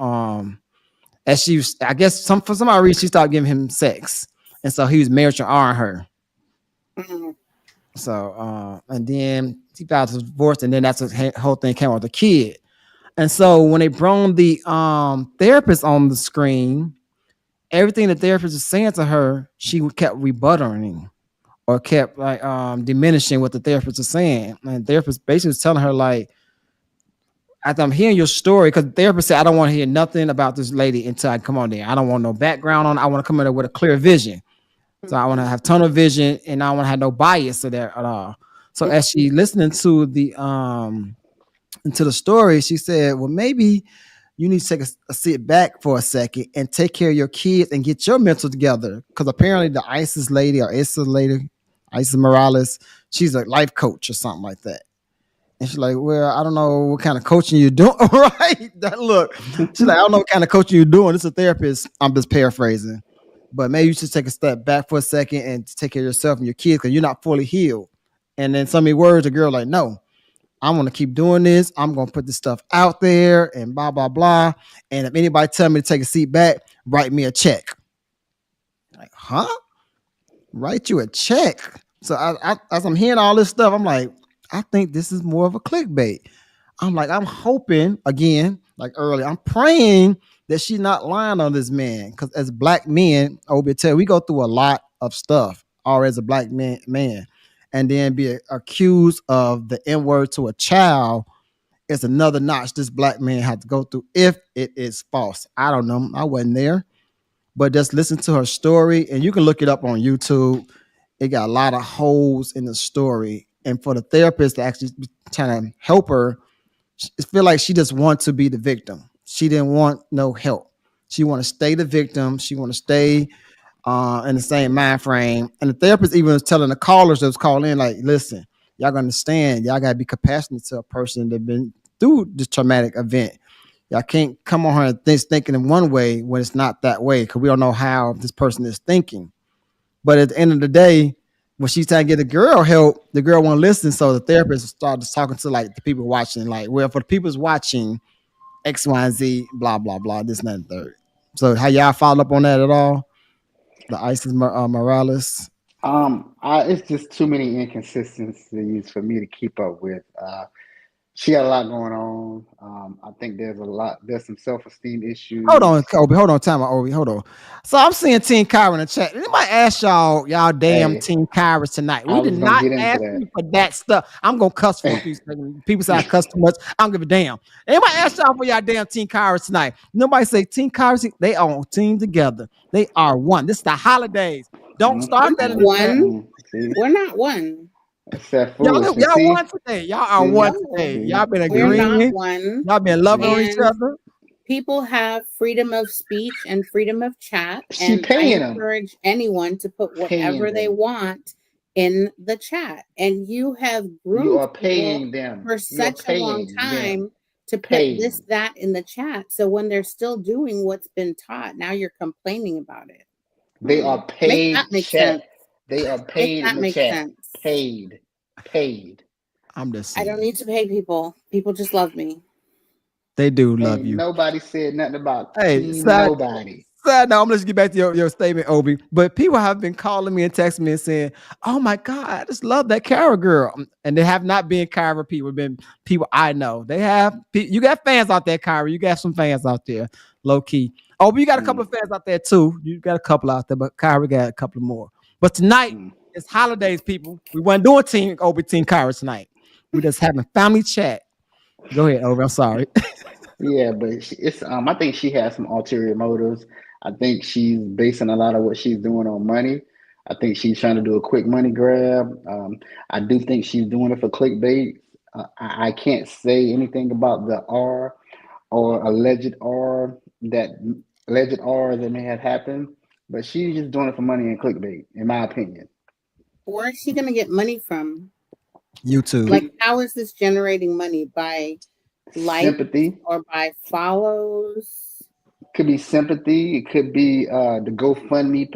as she was, I guess for some odd reason she stopped giving him sex. And so he was marital R on her. Mhm. So and then he filed for divorce, and then that's the whole thing came out with the kid. And so when they brought the therapist on the screen, everything the therapist is saying to her, she kept rebuttering or kept like diminishing what the therapist is saying. And the therapist basically was telling her like, after I'm hearing your story, because the therapist said I don't want to hear nothing about this lady until I come on there. I don't want no background on. I want to come in there with a clear vision. So I want to have tunnel vision, and I don't want to have no bias to there at all. So as she listening to the into the story, she said, "Well, maybe you need to take a sit back for a second and take care of your kids and get your mental together." Because apparently the ISIS lady or ISIS lady, Isis Morales, she's a life coach or something like that. And she's like, "Well, I don't know what kind of coaching you're doing." Right? Look, she's like, "I don't know what kind of coaching you're doing. This is a therapist." I'm just paraphrasing. But maybe you should take a step back for a second and take care of yourself and your kids because you're not fully healed. And then so many words, the girl like, "No, I'm going to keep doing this. I'm going to put this stuff out there and blah, blah, blah. And if anybody tell me to take a seat back, write me a check." Like, huh? Write you a check? So as I'm hearing all this stuff, I'm like, I think this is more of a clickbait. I'm like, I'm hoping, again, like earlier, I'm praying that she's not lying on this man. Because as black men, we go through a lot of stuff, or as a black man. And then be accused of the N-word to a child is another notch this black man had to go through if it is false. I don't know. I wasn't there. But just listen to her story, and you can look it up on YouTube. It got a lot of holes in the story. And for the therapist to actually be trying to help her, I feel like she just wants to be the victim. She didn't want no help. She want to stay the victim. She want to stay in the same mind frame. And the therapist even was telling the callers that was calling in, like, listen, y'all gotta understand, y'all gotta be compassionate to a person that been through this traumatic event. Y'all can't come on her and thinking in one way when it's not that way, because we don't know how this person is thinking. But at the end of the day, when she's trying to get the girl help, the girl won't listen. So the therapist started talking to like the people watching, like, well, for the people's watching X, Y, and Z, blah, blah, blah, this, and that, and third. So how y'all follow up on that at all? The Isis Morales? It's just too many inconsistencies for me to keep up with. She got a lot going on. I think there's some self-esteem issues. Hold on, Kobe. Hold on, time out, Obi. Hold on. So I'm seeing Team Kyra in the chat. Anybody ask y'all damn Hey, Team Kyra tonight? We I did was gonna not get into ask that. you for that stuff. I'm gonna cuss for a few seconds. People say I cuss too much. I don't give a damn. Anybody ask y'all for y'all damn Team Kyra tonight? Nobody say Team Kyra. They are on team together. They are one. This is the holidays. Don't start that in the chat. One. See, We're not one. it's that Y'all foolishness. See, won today. Y'all are see, one No, today. see, Y'all been we're not agreeing. one. Y'all been loving on each And other. people have freedom of speech and freedom of chat. She And I paying them, encourage anyone to put paying whatever they them. want in the chat. And you have You groomed are people paying them. for You are such a long paying them. time to put Paying this, them. that in the chat. So when they're still doing what's been taught, now you're complaining about it. They are Make paid that make chat. sense. They are Make paid in that the make chat. sense. Paid. Paid. I'm just I don't saying. need to pay people. People just love me. They do love Ain't you. nobody said nothing about Hey, Team side Nobody. now I'm gonna just get back to your statement, Obi. But people have been calling me and texting me and saying, "Oh my God, I just love that Kara girl," and they have not been Kara people. Been people I know. They have. You got fans out there, Kara. You got some fans out there, low key. Oh, but you got a couple Mm, of fans out there too. You got a couple out there, but Kyra got a couple more. But tonight, mm. it's holidays, people. We weren't doing Team Obi Team Kyra tonight. We just having family chat. Go ahead, Obi. I'm sorry. Yeah, but it's I think she has some ulterior motives. I think she's basing a lot of what she's doing on money. I think she's trying to do a quick money grab. I do think she's doing it for clickbait. I can't say anything about the R or that alleged R that may have happened, but she's just doing it for money and clickbait, in my opinion. Where is she going to get money from? YouTube. Like, how is this generating money? By likes Sympathy. or by follows? Could be sympathy. It could be the GoFundMe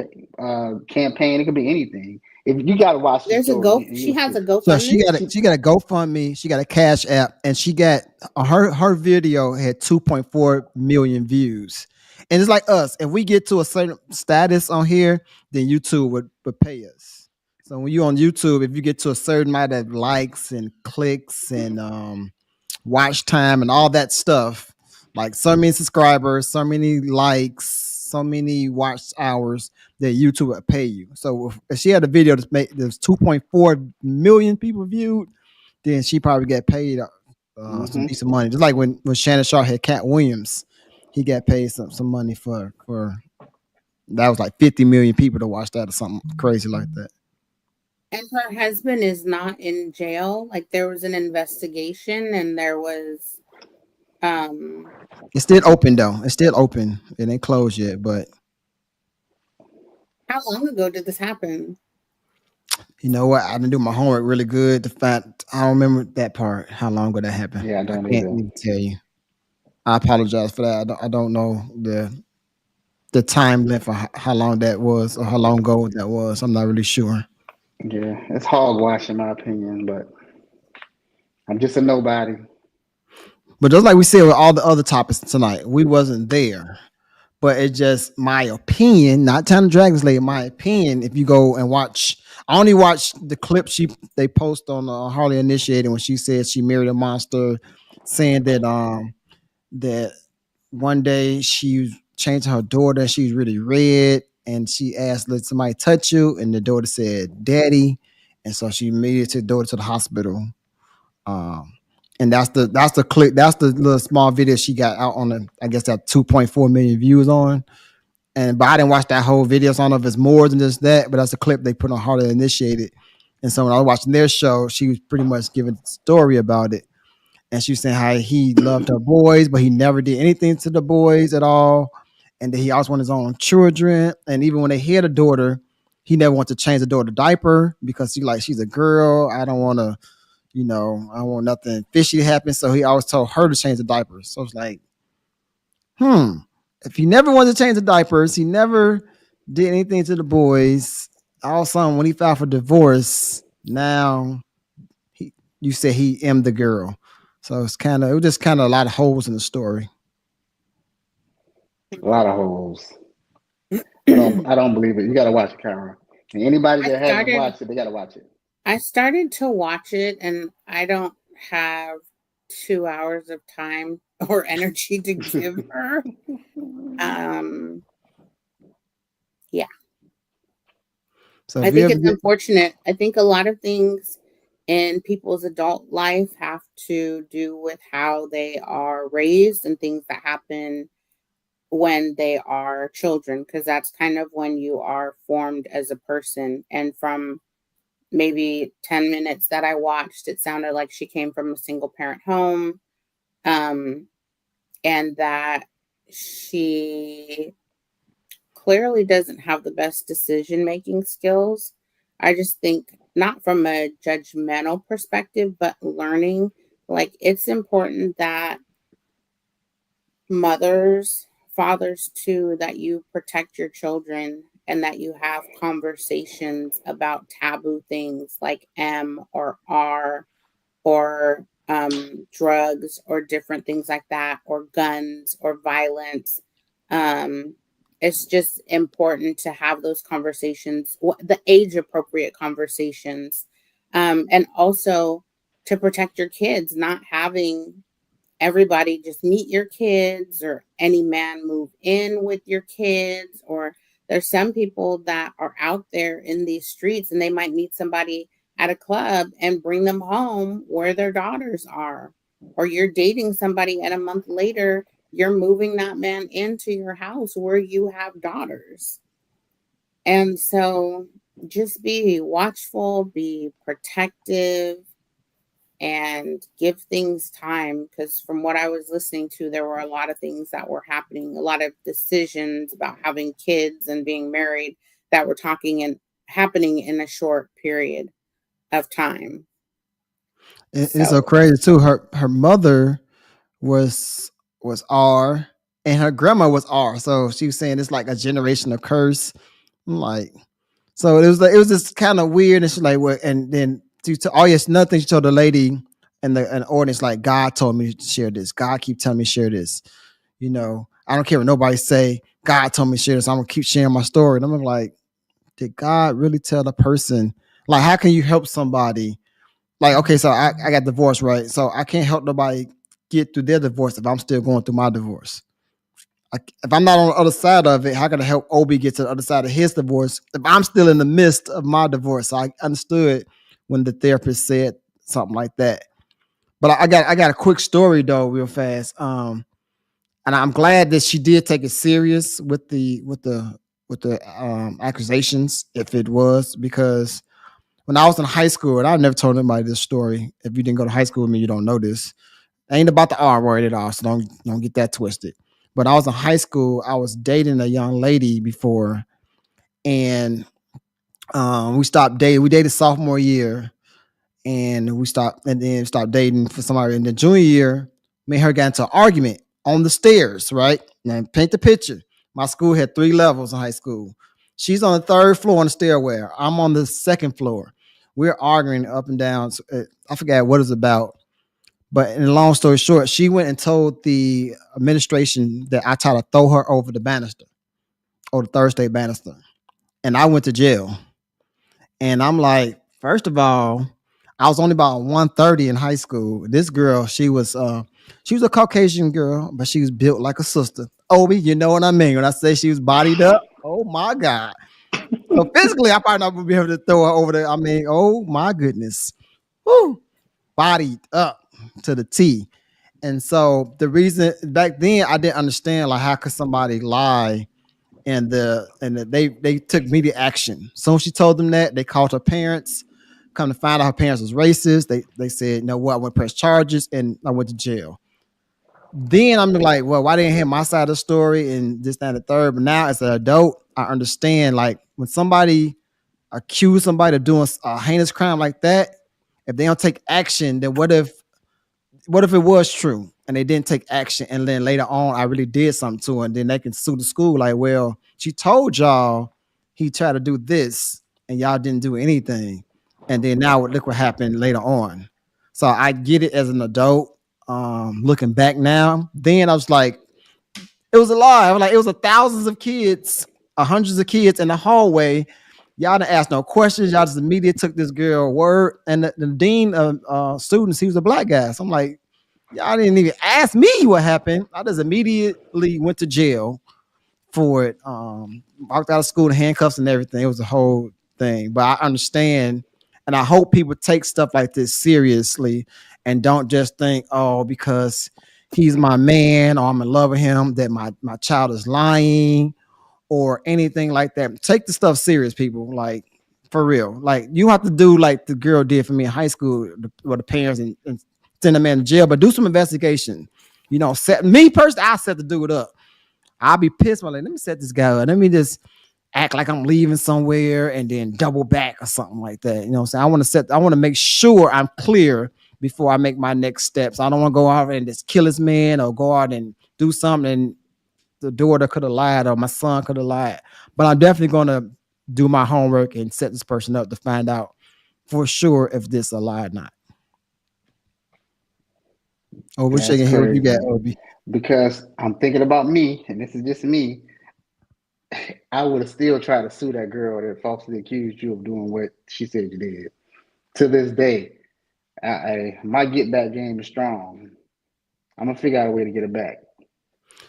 campaign. It could be anything. If you got to watch the There's a story, She you'll has see. a So she GoFundMe. got a GoFundMe, she got a Cash App, and she got her video had 2.4 million views. And it's like us, if we get to a certain status on here, then YouTube would pay us. So when you on YouTube, if you get to a certain amount of likes and clicks and watch time and all that stuff, like so many subscribers, so many likes, so many watch hours that YouTube would pay you. So if she had a video that's 2.4 million people viewed, then she probably get paid some decent money. Just like when Shannon Sharp had Cat Williams, he got paid some money for that was like 50 million people to watch that or something crazy like that. And her husband is not in jail. Like there was an investigation and there was It's still open though. It's still open. It ain't closed yet, but how long ago did this happen? you know what? I didn't do my homework really good to find. I don't remember that part. How long ago that happened? Yeah, I don't can't either. even tell you. I apologize for that. I don't know the time length for how long that was or how long ago that was. I'm not really sure. Yeah, it's hogwash in my opinion, but I'm just a nobody. But just like we said with all the other topics tonight, we wasn't there. But it's just my opinion, not Time of Dragons Lady. My opinion, if you go and watch, I only watched the clip they post on Harley Initiated when she said she married a monster, saying that one day she was changing her daughter, she was really red, and she asked, "Let somebody touch you?" And the daughter said, "Daddy," and so she immediately took the daughter to the hospital. Um, and that's the clip. That's the little small video she got out on the. I guess that 2.4 million views on. But I didn't watch that whole video, so I don't know if it's more than just that. But that's a clip they put on Harley Initiated. And so when I was watching their show, she was pretty much giving a story about it. And she was saying how he loved her boys, but he never did anything to the boys at all. And that he always wanted his own children. And even when they had a daughter, he never wanted to change the daughter diaper because she's a girl. I don't want to, I don't want nothing fishy to happen. So he always told her to change the diapers. So it's like, if he never wanted to change the diapers, he never did anything to the boys. All of a sudden, when he filed for divorce, now you say he am the girl. So it was just kind of a lot of holes in the story. A lot of holes. I don't believe it. You got to watch it, Karen. And anybody that hasn't watched it, they got to watch it. I started to watch it, and I don't have 2 hours of time or energy to give her. Yeah. So I think it's unfortunate. I think a lot of things in people's adult life have to do with how they are raised and things that happen when they are children, because that's kind of when you are formed as a person. And from maybe 10 minutes that I watched, it sounded like she came from a single parent home, and that she clearly doesn't have the best decision-making skills. I just think, not from a judgmental perspective, but learning, like, it's important that mothers, fathers too, that you protect your children and that you have conversations about taboo things like M or R or drugs or different things like that, or guns or violence. It's just important to have those conversations, the age appropriate conversations, and also to protect your kids, not having everybody just meet your kids or any man move in with your kids. Or there's some people that are out there in these streets and they might meet somebody at a club and bring them home where their daughters are. Or you're dating somebody and a month later, you're moving that man into your house where you have daughters. And so just be watchful, be protective, and give things time. Because from what I was listening to, there were a lot of things that were happening, a lot of decisions about having kids and being married that were happening in a short period of time. It's so crazy too. Her mother was R and her grandma was R. So she was saying it's like a generational curse. I'm like, so it was just kind of weird. And she's like, what? And then nothing. She told the lady and the audience, like, God told me to share this. God keep telling me to share this. I don't care what nobody say. God told me to share this. I'm gonna keep sharing my story. And I'm like, did God really tell the person? Like, how can you help somebody? Like, okay, so I got divorced, right? So I can't help nobody get through their divorce if I'm still going through my divorce. if I'm not on the other side of it, how can I help Obi get to the other side of his divorce if I'm still in the midst of my divorce? So I understood when the therapist said something like that. But I got a quick story though, real fast. And I'm glad that she did take it serious with the accusations, if it was, because when I was in high school, and I've never told anybody this story. If you didn't go to high school with me, you don't know this. It ain't about the R word at all, so don't get that twisted. But I was in high school. I was dating a young lady before, and we stopped dating. We dated sophomore year, and we stopped, and then stopped dating for somebody in the junior year. Me and her got into an argument on the stairs, right? Now paint the picture. My school had 3 levels in high school. She's on the 3rd floor on the stairwell. I'm on the 2nd floor. We're arguing up and down. I forgot what it's about. But in a long story short, she went and told the administration that I tried to throw her over the banister, or the Thursday banister. And I went to jail. And I'm like, first of all, I was only about 130 in high school. This girl, she was a Caucasian girl, but she was built like a sister. Obi, you know what I mean when I say she was bodied up? Oh my God. So physically, I probably not gonna be able to throw her over there. I mean, oh my goodness. Woo. Bodied up to the T. And so the reason back then I didn't understand, like, how could somebody lie, and they took immediate action. So she told them that, they called her parents. Come to find out, her parents was racist. They said, you know what, I went to press charges, and I went to jail. Then I'm like, well, why didn't I hear my side of the story and this, that, and the third? But now as an adult, I understand, like, when somebody accuse somebody of doing a heinous crime like that, if they don't take action, then what if it was true and they didn't take action, and then later on I really did something to her, and then they can sue the school like, well, she told y'all he tried to do this and y'all didn't do anything, and then now look what happened later on. So I get it as an adult. Looking back now, then I was like, it was a lie. I was like, it was thousands of kids, hundreds of kids in the hallway. Y'all didn't ask no questions. Y'all just immediately took this girl word. And the dean of students, he was a black guy. So I'm like, y'all didn't even ask me what happened. I just immediately went to jail for it. Walked out of school in handcuffs and everything. It was a whole thing. But I understand, and I hope people take stuff like this seriously and don't just think, oh, because he's my man or I'm in love with him, that my child is lying or anything like that. Take the stuff serious, people. Like, for real. Like, you have to do like the girl did for me in high school with the parents, and send a man to jail, but do some investigation. You know, me personally, I set the dude up. I'll be pissed. Like, let me set this guy up. Let me just act like I'm leaving somewhere and then double back or something like that. You know what I'm saying? I want to make sure I'm clear before I make my next steps. I don't want to go out and just kill this man or go out and do something and the daughter could have lied or my son could have lied. But I'm definitely going to do my homework and set this person up to find out for sure if this is a lie or not. Oh, we're shaking here. What you got, Obi? Because I'm thinking about me, and this is just me. I would have still tried to sue that girl that falsely accused you of doing what she said you did. To this day, my get back game is strong. I'm gonna figure out a way to get it back.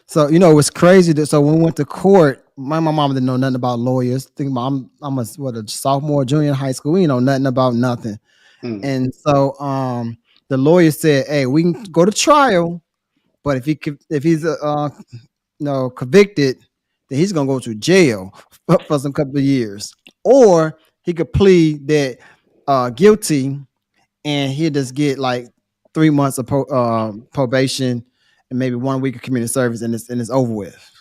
So you know, it's crazy that when we went to court, my mom didn't know nothing about lawyers. Think about I'm a sophomore, junior in high school. We didn't know nothing about nothing. And so the lawyer said, "Hey, we can go to trial, but if he's convicted, then he's gonna go to jail for some couple of years, or he could plead that guilty, and he'll just get like 3 months of probation and maybe 1 week of community service, and it's over with."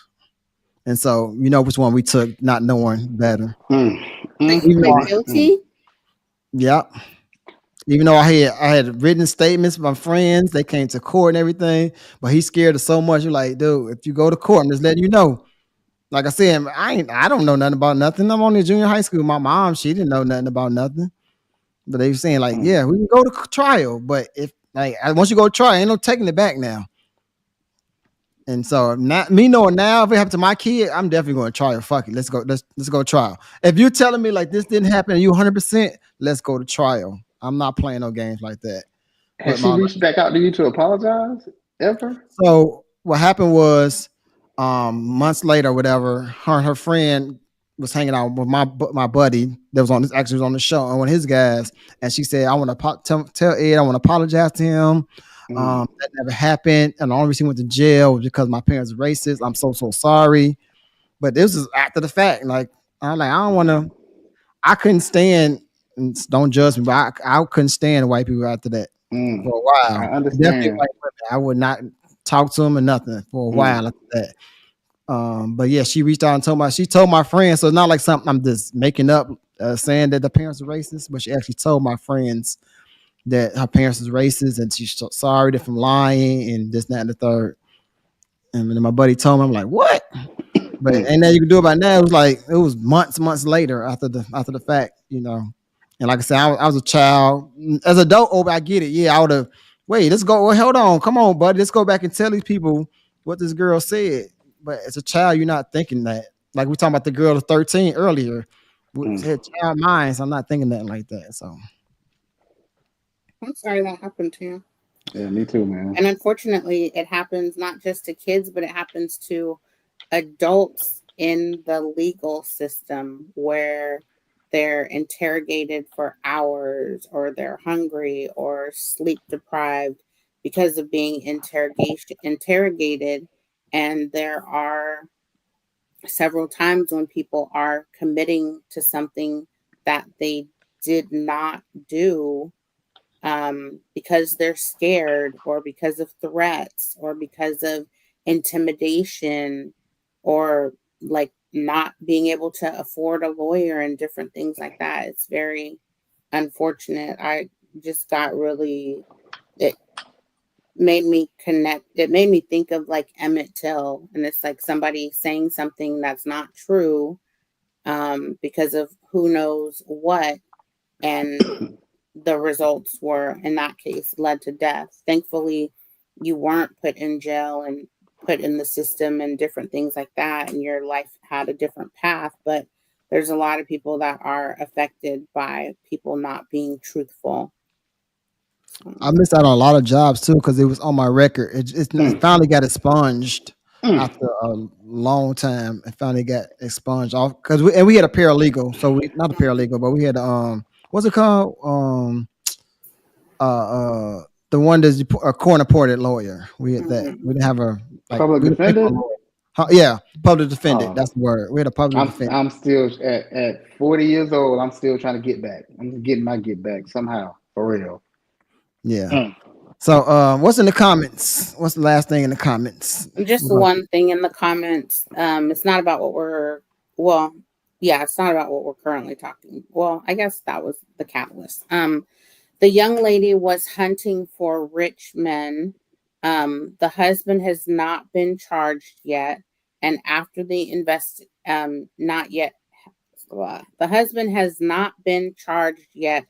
And so you know which one we took, not knowing better. Guilty. Yeah. Even though I had written statements from my friends, they came to court and everything, but he's scared of so much. You're like, dude, if you go to court, I'm just letting you know. Like I said, I don't know nothing about nothing. I'm only junior high school. My mom, she didn't know nothing about nothing. But they were saying like, yeah, we can go to trial, but if like once you go to trial, ain't no taking it back now. And so not me knowing now, if it happened to my kid, I'm definitely going to trial. Fuck it, let's go to trial. If you're telling me like this didn't happen and you 100%, let's go to trial. I'm not playing no games like that. Has she reached back out to you to apologize ever? So what happened was months later, whatever, her and her friend was hanging out with my buddy that was on this actually was on the show and one of his guys, and she said, "I want to tell Ed I want to apologize to him. That never happened, and the only reason he went to jail was because my parents were racist. I'm so sorry." But this is after the fact. Like I'm like I don't want to. I couldn't stand. Don't judge me, but I couldn't stand white people after that for a while. I Definitely understand. white women. I would not talk to them or nothing for a while after that. But yeah, she reached out and told my friends. So it's not like something I'm just making up, saying that the parents are racist, but she actually told my friends that her parents is racist and she's so sorry from lying and this, that, and the third. And then my buddy told me, I'm like, what? But ain't nothing you can do about that. It was months later after the fact, you know. And like I said, I was a child. As an adult, I get it. Yeah, I would have. Wait, let's go. Well, hold on, come on, buddy. Let's go back and tell these people what this girl said. But as a child, you're not thinking that. Like we talking about the girl of 13 earlier, had child minds. I'm not thinking nothing like that. So I'm sorry that happened to you. Yeah, me too, man. And unfortunately, it happens not just to kids, but it happens to adults in the legal system where they're interrogated for hours or they're hungry or sleep deprived because of being interrogated. And there are several times when people are committing to something that they did not do because they're scared or because of threats or because of intimidation or like not being able to afford a lawyer and different things like that. It's very unfortunate. I just got really, it made me connect. It made me think of like Emmett Till, and it's like somebody saying something that's not true because of who knows what. And the results were, in that case, led to death. Thankfully, you weren't put in jail and put in the system and different things like that, and your life had a different path. But there's a lot of people that are affected by people not being truthful. I missed out on a lot of jobs too because it was on my record. It finally got expunged after a long time. It finally got expunged off because we had a paralegal, so we not a paralegal, but we had what's it called? The one that's a court appointed lawyer. We had that. We didn't have a Public defender. Yeah, public defendant. That's the word. We had a public defendant. I'm still at 40 years old. I'm still trying to get back. I'm getting my get back somehow, for real. Yeah. So, what's in the comments? What's the last thing in the comments? Just one thing in the comments. It's not about what we're. Well, yeah, it's not about what we're currently talking. Well, I guess that was the catalyst. The young lady was hunting for rich men. The husband has not been charged yet, and after the not yet. The husband has not been charged yet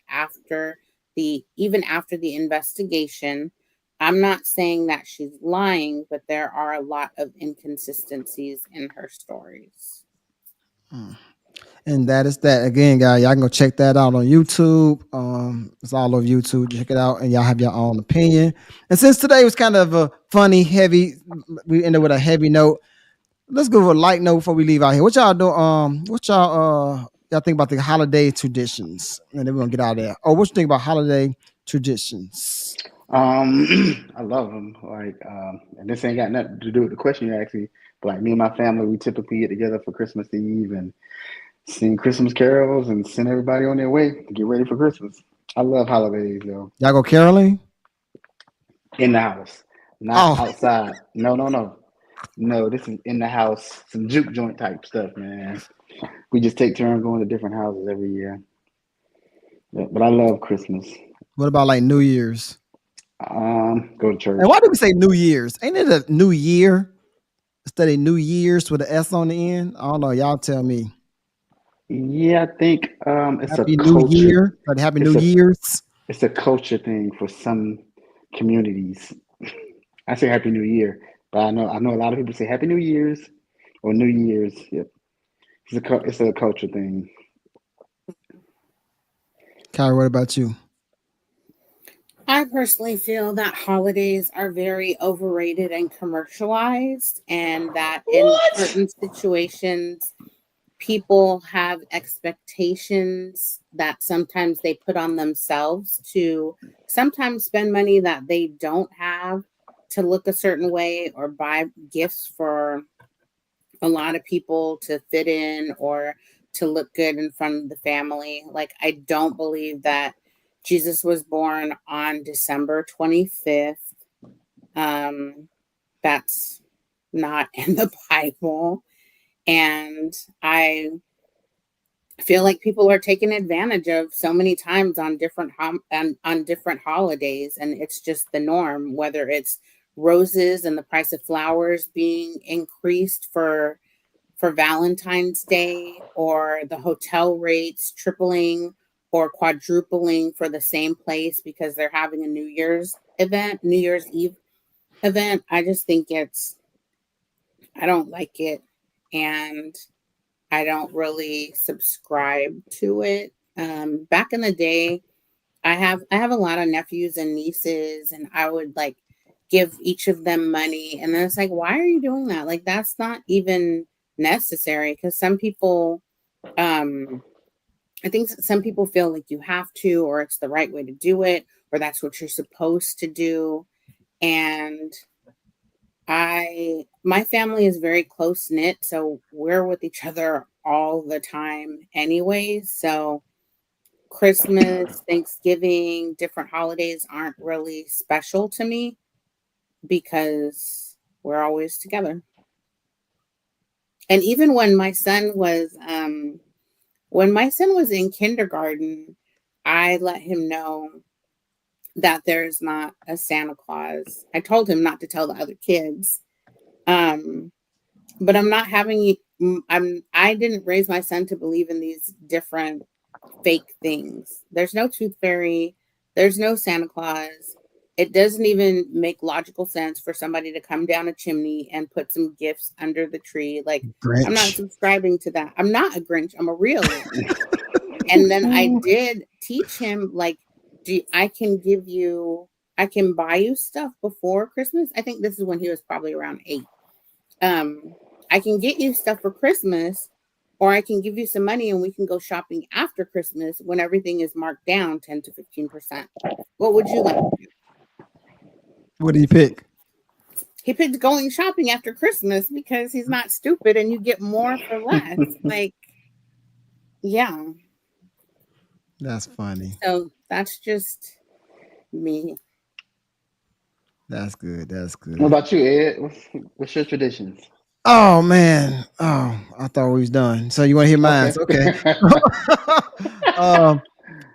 even after the investigation. I'm not saying that she's lying, but there are a lot of inconsistencies in her stories. And that is that. Again, guys, y'all can go check that out on YouTube. It's all over YouTube. Check it out, and y'all have your own opinion. And since today was kind of a funny, heavy, we ended with a heavy note. Let's go with a light note before we leave out here. What y'all do? What y'all think about the holiday traditions? And then we're gonna get out of there. What you think about holiday traditions? I love them. And this ain't got nothing to do with the question you asked me. But like me and my family, we typically get together for Christmas Eve and sing Christmas carols and send everybody on their way to get ready for Christmas. I love holidays, though. Y'all go caroling? In the house, not outside. No, this is in the house. Some juke joint type stuff, man. We just take turns going to different houses every year. Yeah, but I love Christmas. What about like New Year's? Go to church. And why do we say New Year's? Ain't it a New Year instead of New Year's with an S on the end? I don't know. Y'all tell me. Yeah, I think it's Happy a New culture. Year. Happy New Year's. It's a culture thing for some communities. I say Happy New Year, but I know a lot of people say Happy New Year's or New Year's. Yep, it's a culture thing. Kyrie, what about you? I personally feel that holidays are very overrated and commercialized, and that in What? certain situations, people have expectations that sometimes they put on themselves to sometimes spend money that they don't have to look a certain way or buy gifts for a lot of people to fit in or to look good in front of the family. Like, I don't believe that Jesus was born on December 25th. Um, that's not in the Bible. And I feel like people are taken advantage of so many times on on different holidays, and it's just the norm, whether it's roses and the price of flowers being increased for Valentine's Day, or the hotel rates tripling or quadrupling for the same place because they're having a New Year's Eve event. I just think I don't like it. And I don't really subscribe to it. Back in the day, I have a lot of nephews and nieces, and I would like give each of them money, and then it's like, why are you doing that? Like, that's not even necessary. Because some people, um, I think some people feel like you have to, or it's the right way to do it, or that's what you're supposed to do. And my family is very close knit, so we're with each other all the time anyway. So Christmas, Thanksgiving, different holidays aren't really special to me because we're always together. And even when my son was in kindergarten, I let him know that there's not a Santa Claus. I told him not to tell the other kids. Um, but I'm not having I didn't raise my son to believe in these different fake things. There's no tooth fairy, there's no Santa Claus. It doesn't even make logical sense for somebody to come down a chimney and put some gifts under the tree. Like, I'm not Grinch. subscribing to that. I'm not a Grinch, I'm a realist. And then I did teach him, like, I can buy you stuff before Christmas. I think this is when he was probably around 8. I can get you stuff for Christmas, or I can give you some money and we can go shopping after Christmas when everything is marked down 10 to 15%. What would you like to do? What do you pick? He picked going shopping after Christmas because he's not stupid and you get more for less. Like, yeah. That's funny. So that's just me. That's good. That's good. What about you, Ed? What's your traditions? Oh man. Oh, I thought we was done. So you want to hear mine? Okay. Okay.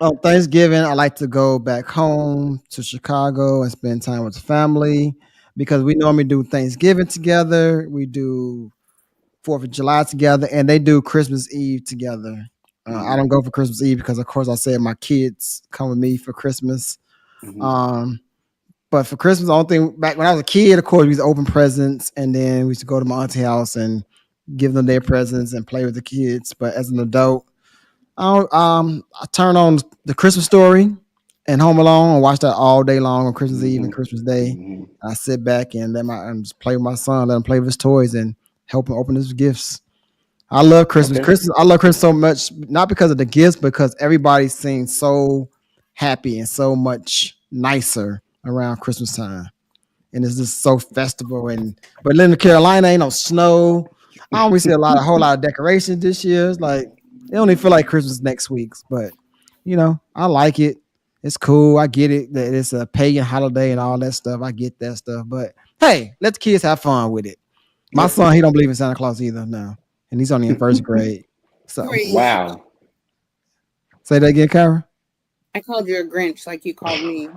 On Thanksgiving, I like to go back home to Chicago and spend time with the family because we normally do Thanksgiving together. We do 4th of July together, and they do Christmas Eve together. I Hmm. don't go for Christmas Eve because, of course, I said my kids come with me for Christmas. Hmm. Um, but for Christmas, the only thing back when I was a kid, of course, we used to open presents, and then we used to go to my auntie's house and give them their presents and play with the kids. But as an adult, I turn on the Christmas Story and Home Alone and watch that all day long on Christmas Eve and Hmm. Christmas Day. Hmm. I sit back and and just play with my son, let him play with his toys and help him open his gifts. I love Christmas. Okay. I love Christmas so much, not because of the gifts, because everybody seems so happy and so much nicer around Christmas time. And it's just so festival. And but in Carolina ain't no snow. I don't really see a whole lot of decorations this year. It's like it don't even feel like Christmas next week. But I like it. It's cool. I get it that it's a pagan holiday and all that stuff. I get that stuff. But hey, let the kids have fun with it. My Yep. son, he don't believe in Santa Claus either now. And he's only in first grade. So Great. Wow. say that again, Kyra. I called you a Grinch like you called me.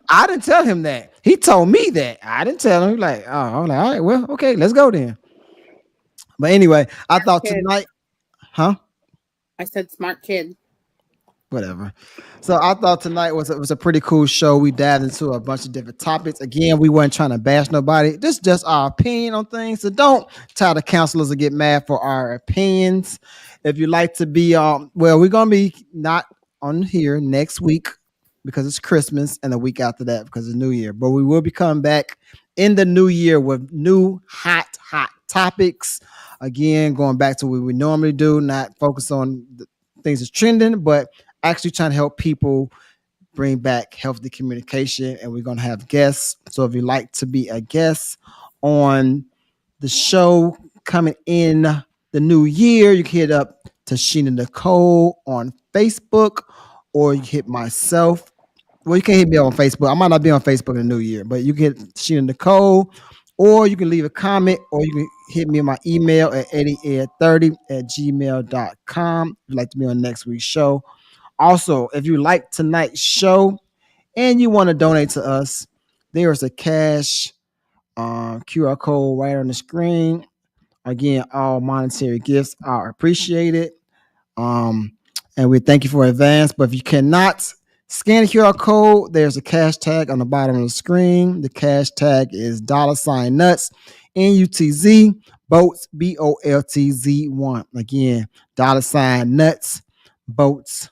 I didn't tell him that. He told me that. I didn't tell him. He like, oh, I'm like, all right, well, okay, let's go then. But anyway, I thought Kid. tonight, huh? I said smart kid. Whatever. So I thought tonight was a pretty cool show. We dived into a bunch of different topics. Again, we weren't trying to bash nobody. This is just our opinion on things. So don't tell the counselors to get mad for our opinions. If you like to be well, we're gonna be not on here next week. because it's Christmas, and the week after that because it's New Year. But we will be coming back in the new year with new hot topics. Again, going back to what we normally do, not focus on the things that's trending, but actually trying to help people bring back healthy communication. And we're going to have guests. So if you'd like to be a guest on the show coming in the new year, you can hit up Tashina Nicole on Facebook, or you hit myself. Well, you can hit me on Facebook. I might not be on Facebook in the new year, but you can hit Tashina Nicole, or you can leave a comment, or you can hit me on my email at 80ed30@gmail.com if you'd like to be on next week's show. Also, if you like tonight's show and you want to donate to us, there's a cash QR code right on the screen. Again, all monetary gifts are appreciated. And we thank you for advance. But if you cannot scan the QR code, there's a cash tag on the bottom of the screen. The cash tag is $Nutz, NUTZ, Boltz, BOLTZ1. Again, $Nutz, Boltz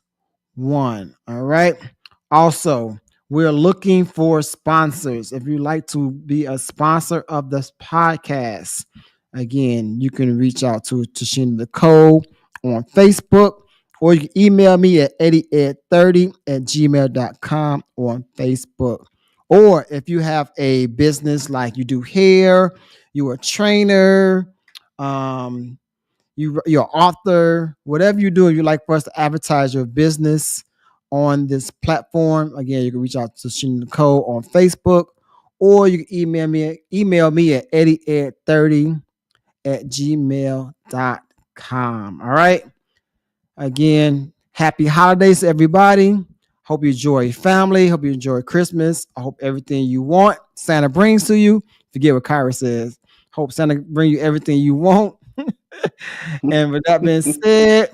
1. All right. Also, we're looking for sponsors. If you'd like to be a sponsor of this podcast, again, you can reach out to Tashina Nicole on Facebook, or you can email me at 80ed30@gmail.com on Facebook. Or if you have a business like you do hair, you're a trainer, you're an author, whatever you do, if you like for us to advertise your business on this platform, again, you can reach out to Tashina Nicole on Facebook, or you can email me at 80ed30@gmail.com. All right. Again, happy holidays to everybody. Hope you enjoy your family. Hope you enjoy Christmas. I hope everything you want Santa brings to you. Forget what Kyra says. Hope Santa bring you everything you want. And with that being said,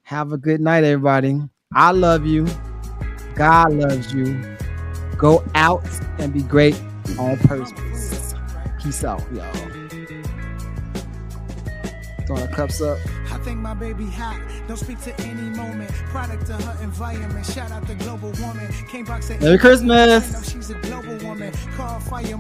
have a good night, everybody. I love you. God loves you. Go out and be great on purpose. Peace out, y'all. Throwing our cups up. I think my baby hot. Don't speak to any moment. Product of her environment. Shout out the global woman. Came box at Merry Christmas. She's a global woman. Call fire.